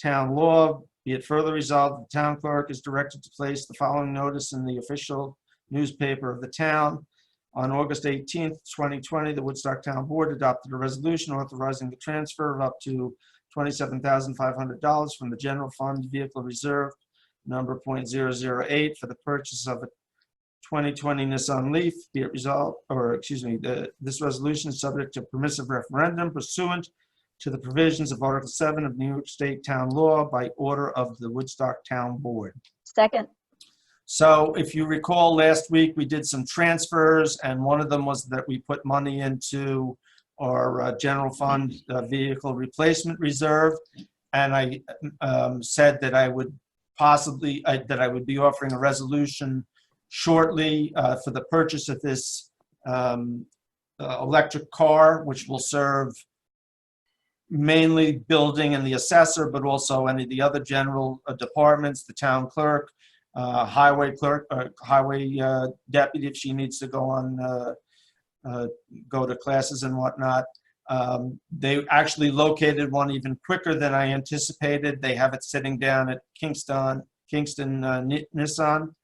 Town Law. Be it further resolved, the town clerk is directed to place the following notice in the official newspaper of the town. On August 18th, 2020, the Woodstock Town Board adopted a resolution authorizing the transfer of up to $27,500 from the general fund vehicle reserve number .008 for the purchase of a 2020 Nissan Leaf. Be it resolved, this resolution is subject to permissive referendum pursuant to the provisions of Article 7 of New York State Town Law by order of the Woodstock Town Board. Second. So if you recall, last week we did some transfers, and one of them was that we put money into our general fund vehicle replacement reserve. And I said that I would be offering a resolution shortly for the purchase of this electric car, which will serve mainly building and the assessor, but also any of the other general departments, the town clerk, highway deputy if she needs to go to classes and whatnot. They actually located one even quicker than I anticipated. They have it sitting down at Kingston Nissan.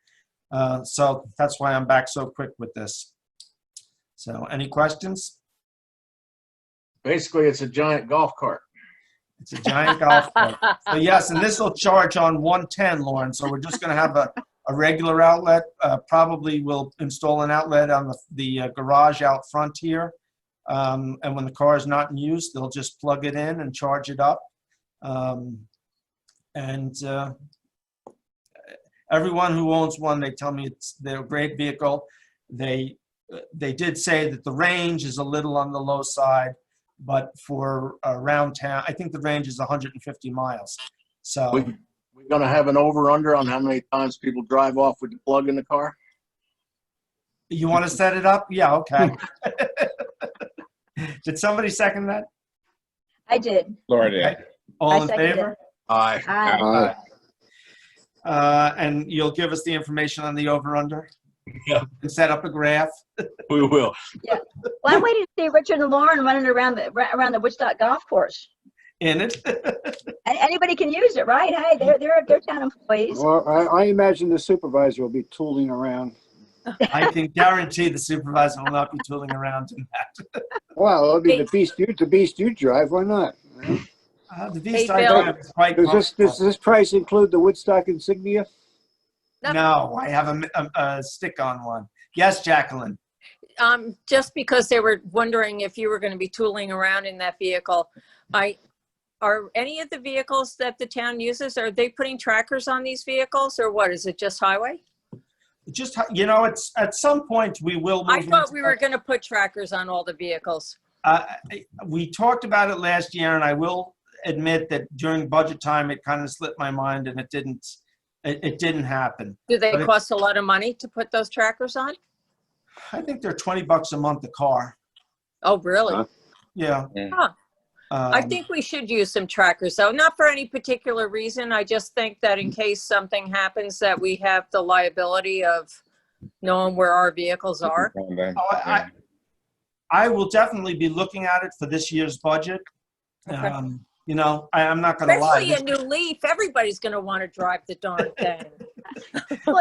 So that's why I'm back so quick with this. So any questions? Basically, it's a giant golf cart. It's a giant golf cart. So yes, and this will charge on 110, Lauren. So we're just going to have a regular outlet. Probably we'll install an outlet on the garage out front here. And when the car is not in use, they'll just plug it in and charge it up. Everyone who owns one, they tell me they're a great vehicle. They did say that the range is a little on the low side, but for around town, I think the range is 150 miles. So We're going to have an over-under on how many times people drive off with the plug in the car? you want to set it up? Yeah, okay. Did somebody second that? I did. Laura did. Okay. All I in seconded favor? it. Aye. Aye. And you'll give us the information on the over-under? Yeah. And set up a graph? We will. Well, I'm waiting to see Richard and Lauren running around the Woodstock golf course. In it? Anybody can use it, right? Hey, they're town employees. Well, I imagine the supervisor will be tooling around. I can guarantee the supervisor will not be tooling around in that. Well, it'll be the beast you drive. Why not? The Beast Hey, I Bill. drive is quite Does this price include the Woodstock insignia? No, I have a stick-on one. Yes, Jacqueline. Just because they were wondering if you were going to be tooling around in that vehicle, are any of the vehicles that the town uses, are they putting trackers on these vehicles, or what? Is it just highway? Just, it's at some point we will move I thought into we were going to put trackers on all the vehicles. we talked about it last year, and I will admit that during budget time, it kind of slipped my mind and it didn't It didn't happen. Do they But it- cost a lot of money to put those trackers on? I think they're $20 a month a car. Oh, really? Huh? Yeah. Huh. I Um, think we should use some trackers, though, not for any particular reason. I just think that in case something happens, that we have the liability of knowing where our vehicles are. I will definitely be looking at it for this year's budget. Okay. You know, I'm not going to lie. Especially a new Leaf, everybody's going to want to drive the darn thing.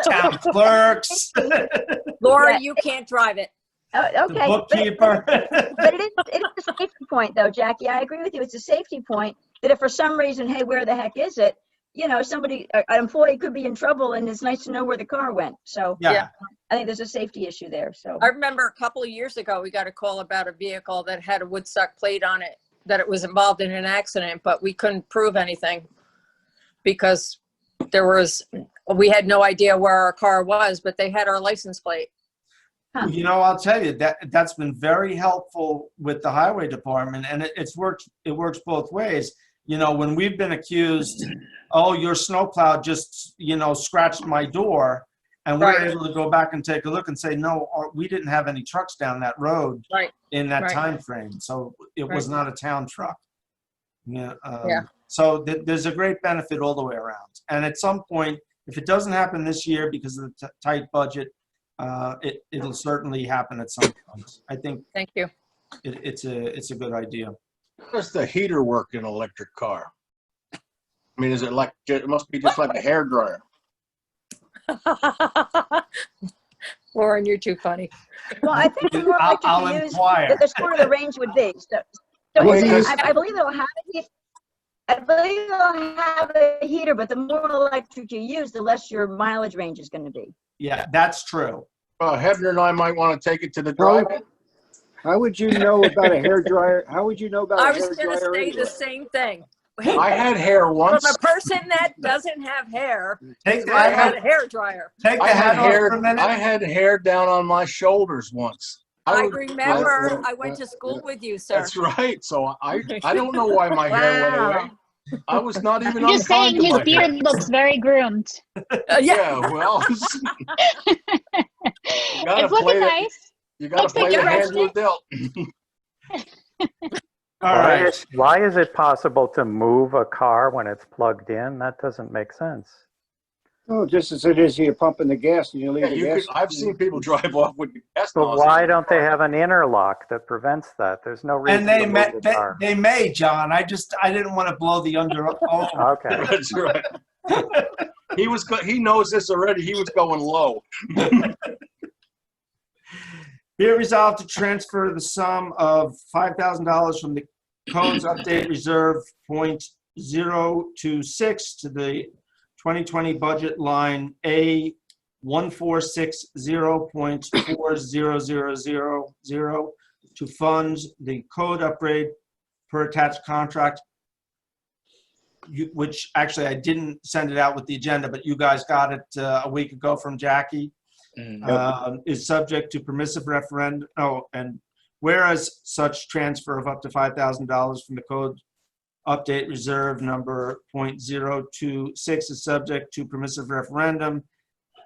Town clerks, Laura, Yeah. you can't drive it. Oh, the okay. bookkeeper. But it is a safety point, though, Jackie. I agree with you. It's a safety point that if for some reason, hey, where the heck is it? You know, an employee could be in trouble, and it's nice to know where the car went. So Yeah. I think there's a safety issue there. So I remember a couple of years ago, we got a call about a vehicle that had a Woodstock plate on it, that it was involved in an accident, but we couldn't prove anything because we had no idea where our car was, but they had our license plate. You know, I'll tell you that's been very helpful with the highway department, and it works both ways. You know, when we've been accused, oh, your snowplow just, you know, scratched my door, and we're Right. able to go back and take a look and say, no, we didn't have any trucks down that road Right. in that Right. time frame, so it was Right. not a town truck. Yeah. Yeah. So there's a great benefit all the way around, and at some point, if it doesn't happen this year because of the tight budget, it'll certainly happen at some point. I think Thank you. it's a good idea. How does the heater work in an electric car? I mean, is it like, it must be just like a hairdryer. Lauren, you're too funny. well, I think the more electric I'll you use, inquire. the shorter the range would be. So Well, it's- because- I believe it'll have a heat. I believe it'll have a heater, but the more electric you use, the less your mileage range is going to be. Yeah, that's true. Hebner and I might want to take it to the drive-in. How would you know about a hairdryer? How would you know about I a was going to hairdryer say anyway? the same thing. I had hair From once. a person that doesn't have hair, Take the I I had hat, a hair dryer. take the I had hat off hair. for a minute. I had hair down on my shoulders once. I would- remember I went to school with you, sir. That's right. So I don't know why my hair went Wow. away. I was not even I'm just unkind saying to his my hair. beard looks very groomed. Yeah, well, you gotta It's play looking the, nice. you gotta Looks like play you the hand brushed you're it. dealt. All right. Why is it possible to move a car when it's plugged in? That doesn't make sense. Oh, just as it is, you're pumping the gas and you leave Yeah, the you gas. could, I've seen people drive off with the gas But nozzle. why don't they have an interlock that prevents that? There's no reason And they to may, move the car. they may, John. I didn't want to blow the under. Oh, Okay. That's right. He knows this already. He was going low. be it resolved to transfer the sum of $5,000 from the codes update reserve .026 to the 2020 budget line A 1460.40000 to fund the code upgrade per attached contract, which actually I didn't send it out with the agenda, but you guys got it a week ago from Jackie. Is subject to permissive referendum. Oh, and whereas such transfer of up to $5,000 from the code update reserve number .026 is subject to permissive referendum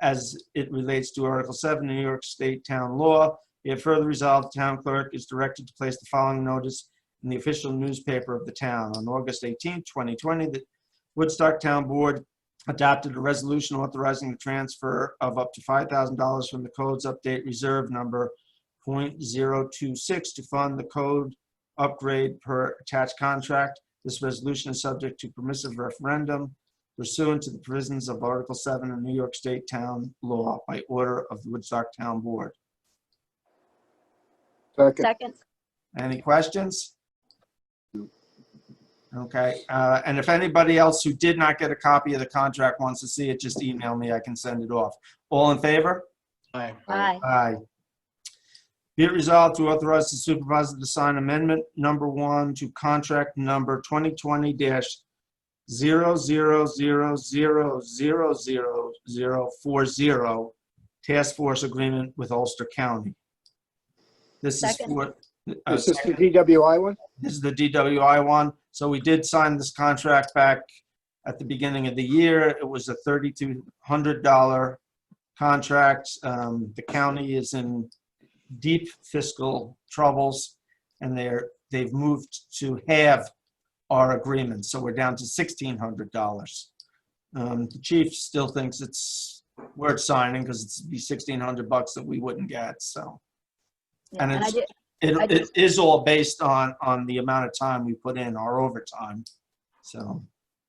as it relates to Article 7 New York State Town Law. If further resolved, the town clerk is directed to place the following notice in the official newspaper of the town. On August 18, 2020, the Woodstock Town Board adopted a resolution authorizing the transfer of up to $5,000 from the code's update reserve number .026 to fund the code upgrade per attached contract. This resolution is subject to permissive referendum pursuant to the provisions of Article 7 of New York State Town Law by order of the Woodstock Town Board. Second. Second. Any questions? Okay, and if anybody else who did not get a copy of the contract wants to see it, just email me, I can send it off. All in favor? Aye. Aye. Aye. Be it resolved to authorize the supervisor to sign amendment number 1 to contract number 2020-00000040 task force agreement with Ulster County. This is Second. for, Is this the DWI one? this is the DWI one. So we did sign this contract back at the beginning of the year. It was a $3,200 contract. The county is in deep fiscal troubles, and they've moved to halve our agreement, so we're down to $1,600. The chief still thinks it's worth signing because it's be $1,600 that we wouldn't get. So, Yeah, and and I it did- is all based on the amount of time we put in, our overtime. So,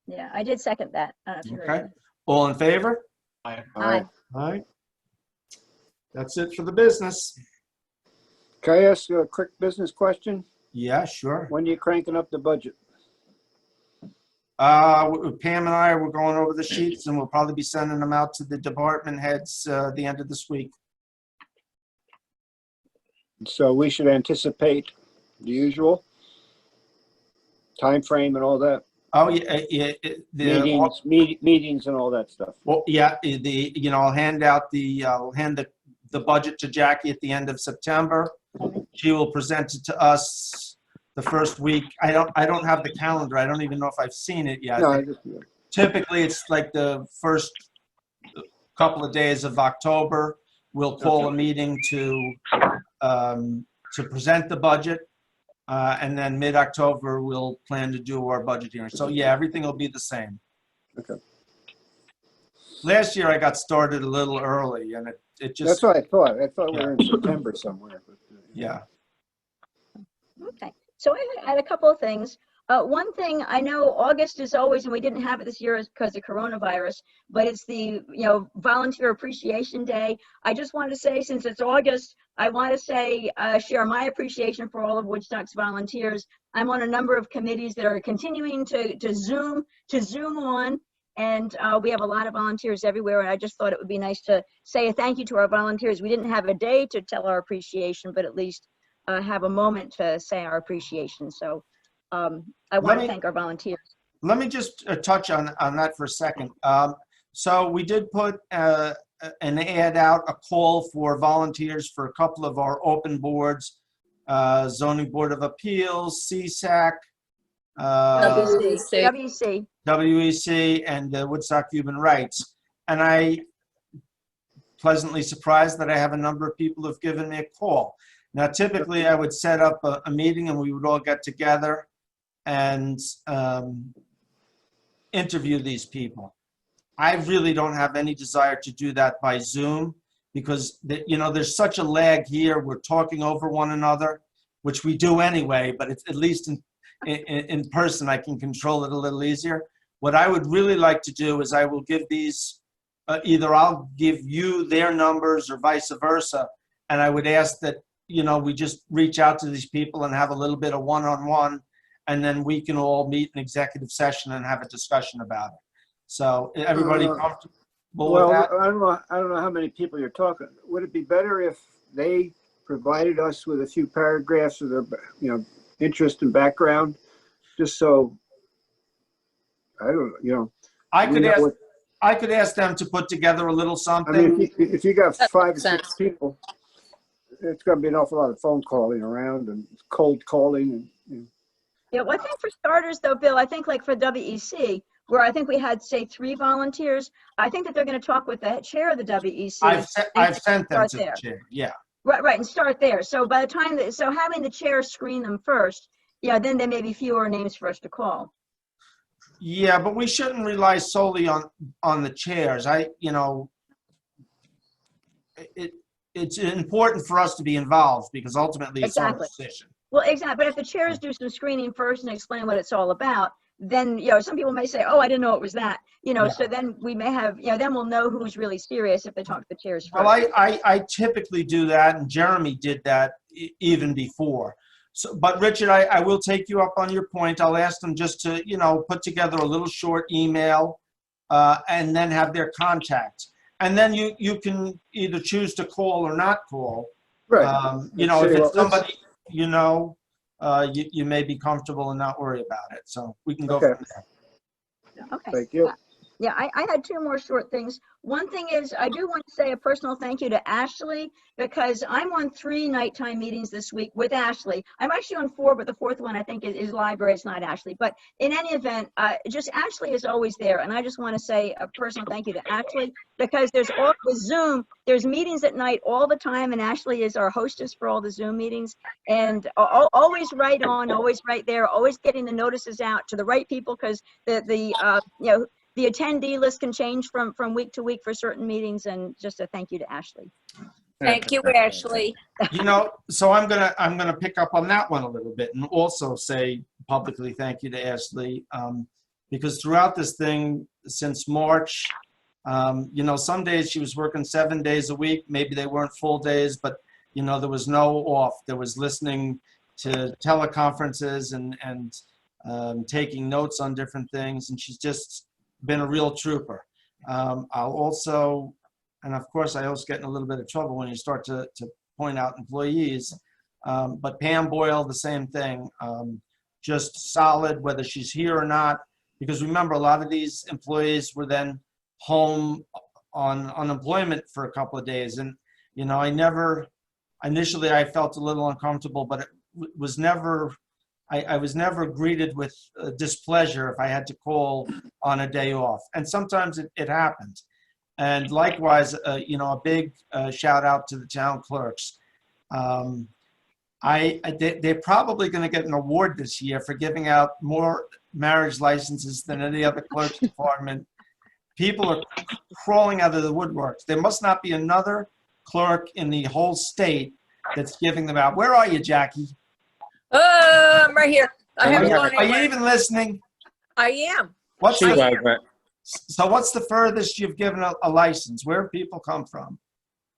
Yeah, I did second that. I don't know if you heard okay, that. all in favor? Aye. All right, that's it for the business. Can I ask you a quick business question? Yeah, sure. When are you cranking up the budget? Pam and I were going over the sheets, and we'll probably be sending them out to the department heads the end of this week. So we should anticipate the usual time frame and all that, Oh, yeah, meetings and all that stuff. well, yeah, I'll hand out I'll hand the budget to Jackie at the end of September. She will present it to us the first week. I don't have the calendar. I don't even know if I've seen it yet. No, I just, Typically, it's like the first couple of days of October. We'll call a meeting to present the budget. And then mid-October, we'll plan to do our budget hearing. So yeah, everything will be the same. okay. Last year, I got started a little early, and it just, That's what I thought. I thought we Yeah. were in September somewhere. But, yeah. Okay, so I had a couple of things. One thing, I know August is always, and we didn't have it this year because of coronavirus, but it's the, Volunteer Appreciation Day. I just wanted to say, since it's August, I want to say, share my appreciation for all of Woodstock's volunteers. I'm on a number of committees that are continuing to Zoom on, and we have a lot of volunteers everywhere, and I just thought it would be nice to say a thank you to our volunteers. We didn't have a day to tell our appreciation, but at least have a moment to say our appreciation. So I want to thank our volunteers. Let me just touch on that for a second. So we did put an ad out, a call for volunteers for a couple of our open boards, Zoning Board of Appeals, CSAC, WC. WEC, and Woodstock Human Rights. And I pleasantly surprised that I have a number of people who've given me a call. Now, typically, I would set up a meeting and we would all get together and interview these people. I really don't have any desire to do that by Zoom because, there's such a lag here. We're talking over one another, which we do anyway, but it's at least in person, I can control it a little easier. What I would really like to do is I will give these, either I'll give you their numbers or vice versa, and I would ask that, we just reach out to these people and have a little bit of one-on-one, and then we can all meet in executive session and have a discussion about it. So everybody comfortable with that? I don't know how many people you're talking. Would it be better if they provided us with a few paragraphs of their, interest and background, just so I don't, I could ask them to put together a little something. I mean, if you got That 5 or makes 6 sense. people, it's going to be an awful lot of phone calling around and cold calling and. Yeah, well, I think for starters, though, Bill, I think like for WEC, where I think we had, say, 3 volunteers, I think that they're going to talk with the chair of the WEC. I've sent them start to there. the chair. Yeah. Right, and start there. So by the time so having the chair screen them first, then there may be fewer names for us to call. Yeah, but we shouldn't rely solely on the chairs. It's important for us to be involved because ultimately it's our decision. Well, exactly. But if the chairs do some screening first and explain what it's all about, then, some people may say, oh, I didn't know it was that, so then we may have, then we'll know who's really serious if they talk to the chairs first. Well, I typically do that, and Jeremy did that even before. So, but Richard, I will take you up on your point. I'll ask them just to, put together a little short email and then have their contact. And then you can either choose to call or not call. Right. If it's somebody, you may be comfortable and not worry about it. So we can go from there. Okay. Thank you. Yeah, I had two more short things. One thing is, I do want to say a personal thank you to Ashley, because I'm on 3 nighttime meetings this week with Ashley. I'm actually on 4, but the 4th one I think is library. It's not Ashley. But in any event, just Ashley is always there. And I just want to say a personal thank you to Ashley, because there's all the Zoom, there's meetings at night all the time. And Ashley is our hostess for all the Zoom meetings. And always right on, always right there, always getting the notices out to the right people, because the attendee list can change from week to week for certain meetings. And just a thank you to Ashley. Thank you, Ashley. So I'm gonna pick up on that one a little bit and also say publicly thank you to Ashley, because throughout this thing since March, some days she was working 7 days a week. Maybe they weren't full days, but there was no off. There was listening to teleconferences and taking notes on different things, and she's just been a real trooper. I'll also, and of course I always get in a little bit of trouble when you start to point out employees, but Pam Boyle, the same thing, just solid whether she's here or not, because remember, a lot of these employees were then home on unemployment for a couple of days. And, initially I felt a little uncomfortable, but it was never, I was never greeted with displeasure if I had to call on a day off. And sometimes it happens. And likewise, a big shout out to the town clerks. They're probably going to get an award this year for giving out more marriage licenses than any other clerk's department. People are crawling out of the woodworks. There must not be another clerk in the whole state that's giving them out. Where are you, Jackie? I'm right here. I haven't gone Are you anywhere. even listening? I am. So what's the furthest you've given a license? Where do people come from?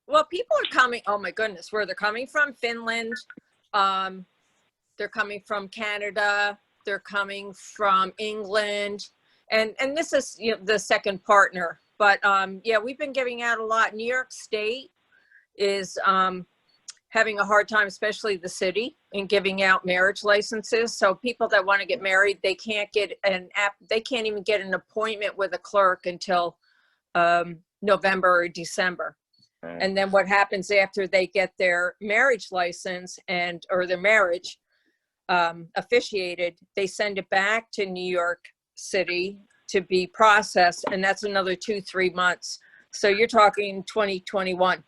Well, people are coming. Oh my goodness, where they're coming from? Finland. They're coming from Canada. They're coming from England. And this is the second partner. But yeah, we've been giving out a lot. New York State is having a hard time, especially the city, in giving out marriage licenses. So people that want to get married, they can't get they can't even get an appointment with a clerk until November or December. Right. And then what happens after they get their marriage license or their marriage officiated, they send it back to New York City to be processed, and that's another 2-3 months. So you're talking 2021.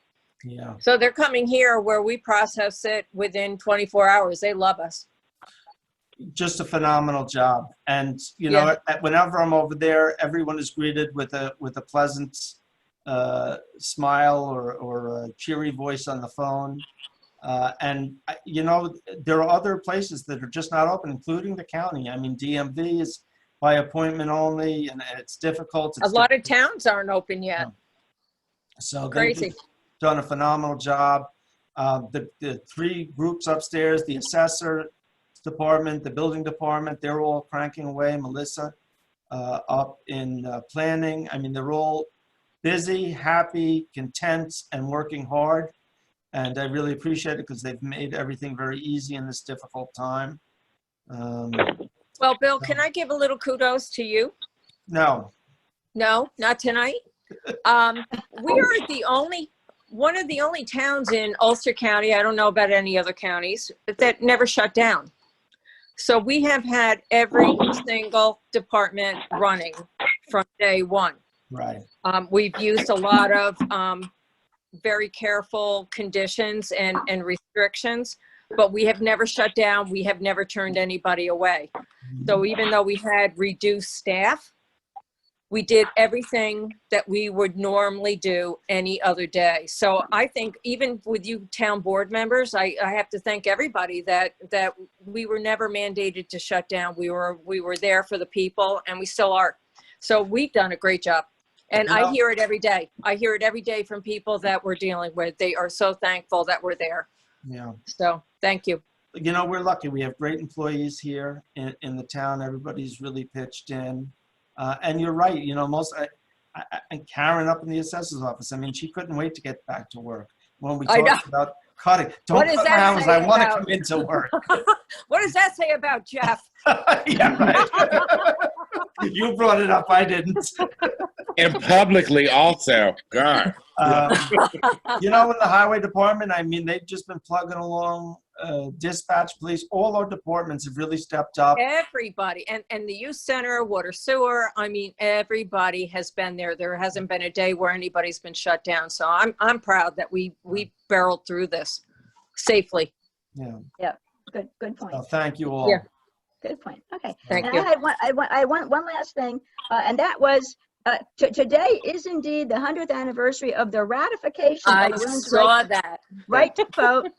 Yeah. So they're coming here where we process it within 24 hours. They love us. Just a phenomenal job. And whenever I'm over there, everyone is greeted with a pleasant smile or a cheery voice on the phone. And there are other places that are just not open, including the county. I mean, DMV is by appointment only, and it's difficult. A lot of towns aren't open yet. So Crazy. they've done a phenomenal job. The 3 groups upstairs, the assessor department, the building department, they're all cranking away. Melissa up in planning. I mean, they're all busy, happy, content, and working hard. And I really appreciate it because they've made everything very easy in this difficult time. Well, Bill, can I give a little kudos to you? No. No, not tonight. We are one of the only towns in Ulster County, I don't know about any other counties, that never shut down. So we have had every single department running from day one. Right. We've used a lot of very careful conditions and restrictions, but we have never shut down. We have never turned anybody away. So even though we had reduced staff, we did everything that we would normally do any other day. So I think even with you town board members, I have to thank everybody that we were never mandated to shut down. We were there for the people, and we still are. So we've done a great job. And I hear it every day. I hear it every day from people that we're dealing with. They are so thankful that we're there. Yeah. So thank you. We're lucky. We have great employees here in the town. Everybody's really pitched in. And you're right. And Karen up in the assessor's office, I mean, she couldn't wait to get back to work. When we talked about cutting, don't cut my hours, I want to come into work. What does that say about Jeff? Yeah, right. You brought it up, I didn't. And publicly also, God. You know, in the highway department, I mean, they've just been plugging along, dispatch, police, all our departments have really stepped up. Everybody, and the youth center, water, sewer, I mean, everybody has been there. There hasn't been a day where anybody's been shut down. So I'm proud that we barreled through this safely. Yeah. Good point. So thank you all. Yeah. Good point. Okay. Thank And you. I want one last thing, and that was today is indeed the 100th anniversary of the ratification I of the women's saw that. right to vote.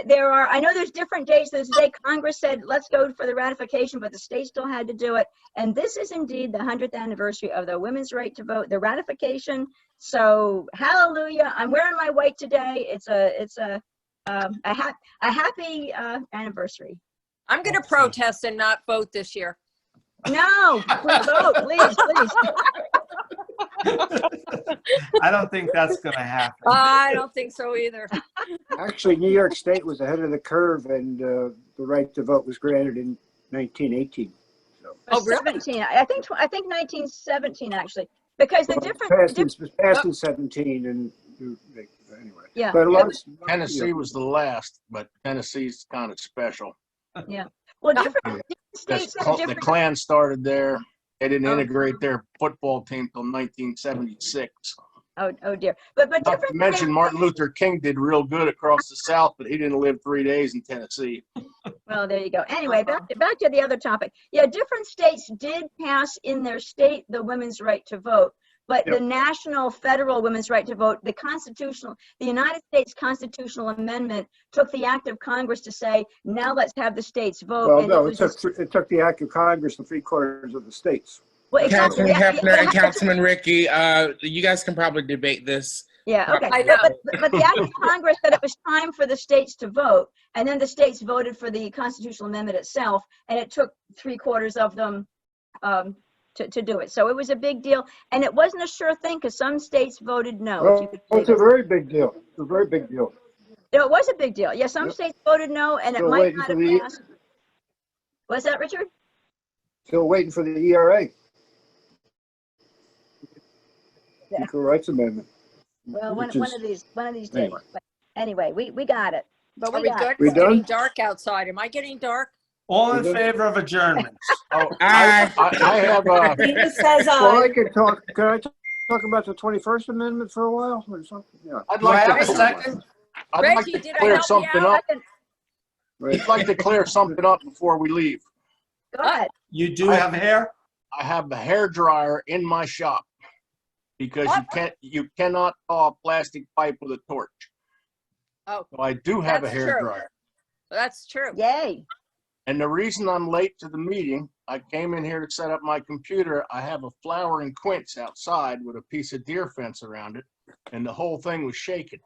There are, I know there's different dates. There's the day Congress said, let's go for the ratification, but the state still had to do it. And this is indeed the 100th anniversary of the women's right to vote, the ratification. So hallelujah. I'm wearing my white today. It's a happy anniversary. I'm going to protest and not vote this year. No, please vote, please. I don't think that's going to happen. I don't think so either. Actually, New York State was ahead of the curve, and the right to vote was granted in 1918. So, Oh, really? 17. I think 1917 actually, because the well, different. it was passed in 17, and anyway. Yeah. But a lot of, Tennessee was the last, but Tennessee's kind of special. Yeah. Well, different states have The different. Klan started there. They didn't integrate their football team till 1976. Oh dear. But Not different. to mention Martin Luther King did real good across the South, but he didn't live 3 days in Tennessee. Well, there you go. Anyway, back to the other topic. Yeah, different states did pass in their state the women's right to vote, but the national federal women's right to vote, the United States constitutional amendment took the act of Congress to say, now let's have the states vote. well, and no, it it took the act of Congress to 3/4 of the states. well, exactly. Councilman Yeah, Hefner and Councilman Ricky, you guys can probably debate this. yeah, okay. I know. But the act of Congress said it was time for the states to vote, and then the states voted for the constitutional amendment itself, and it took 3/4 of them to do it. So it was a big deal, and it wasn't a sure thing because some states voted no. If you Well, could it's believe a very big deal. It's a very big deal. it. It was a big deal. Yeah, some states voted no, and it Still might waiting not for have the- passed. What's that, Richard? Still waiting for the ERA. Yeah. Equal Rights Amendment. Well, one Which of is- these days. anyway. But anyway, we got it. But Are we we got good? it. We It's getting done? dark outside. Am I getting dark? All in Is it? favor of adjournment? Oh, Aye. I have Nina says Well, I aye. can talk about the 21st Amendment for a while or something? Yeah. I'd Do I like have a to, second? I'd like Reggie, to did I clear help you something out? up. Right. I'd like to clear something up before we leave. Go ahead. You do have hair? I have a hair dryer in my shop because you cannot thaw a plastic pipe with a torch. Oh, So I do have a That's hair true. dryer. that's true. Yay. And the reason I'm late to the meeting, I came in here to set up my computer. I have a flowering quince outside with a piece of deer fence around it, and the whole thing was shaking.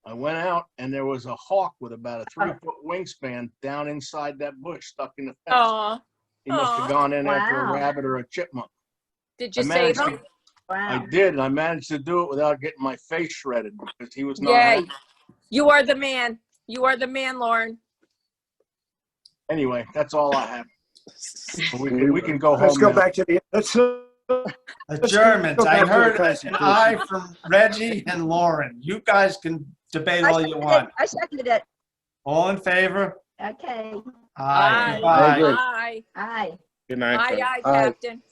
I went out and there was a hawk with about a 3-foot wingspan down inside that bush stuck in the fence. Aw, He must aw. have gone in after a Wow. rabbit or a chipmunk. did you I save managed him? to- Wow. I did, and I managed to do it without getting my face shredded because he was not. Yay. happy. You are the man. You are the man, Lauren. Anyway, that's all I have. We can go home. Let's go now. back to the, Adjournment. go I back to the heard an Constitution. aye from Reggie and Lauren. You guys can debate all you want. I seconded it. All in favor? Okay. Aye. I Bye. agree. Aye. Aye. Good night. Aye, folks. aye, Aye. Captain.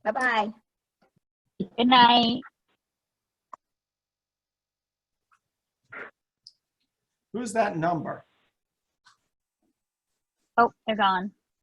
Bye-bye. Good night. Who's that number? Oh, they're gone.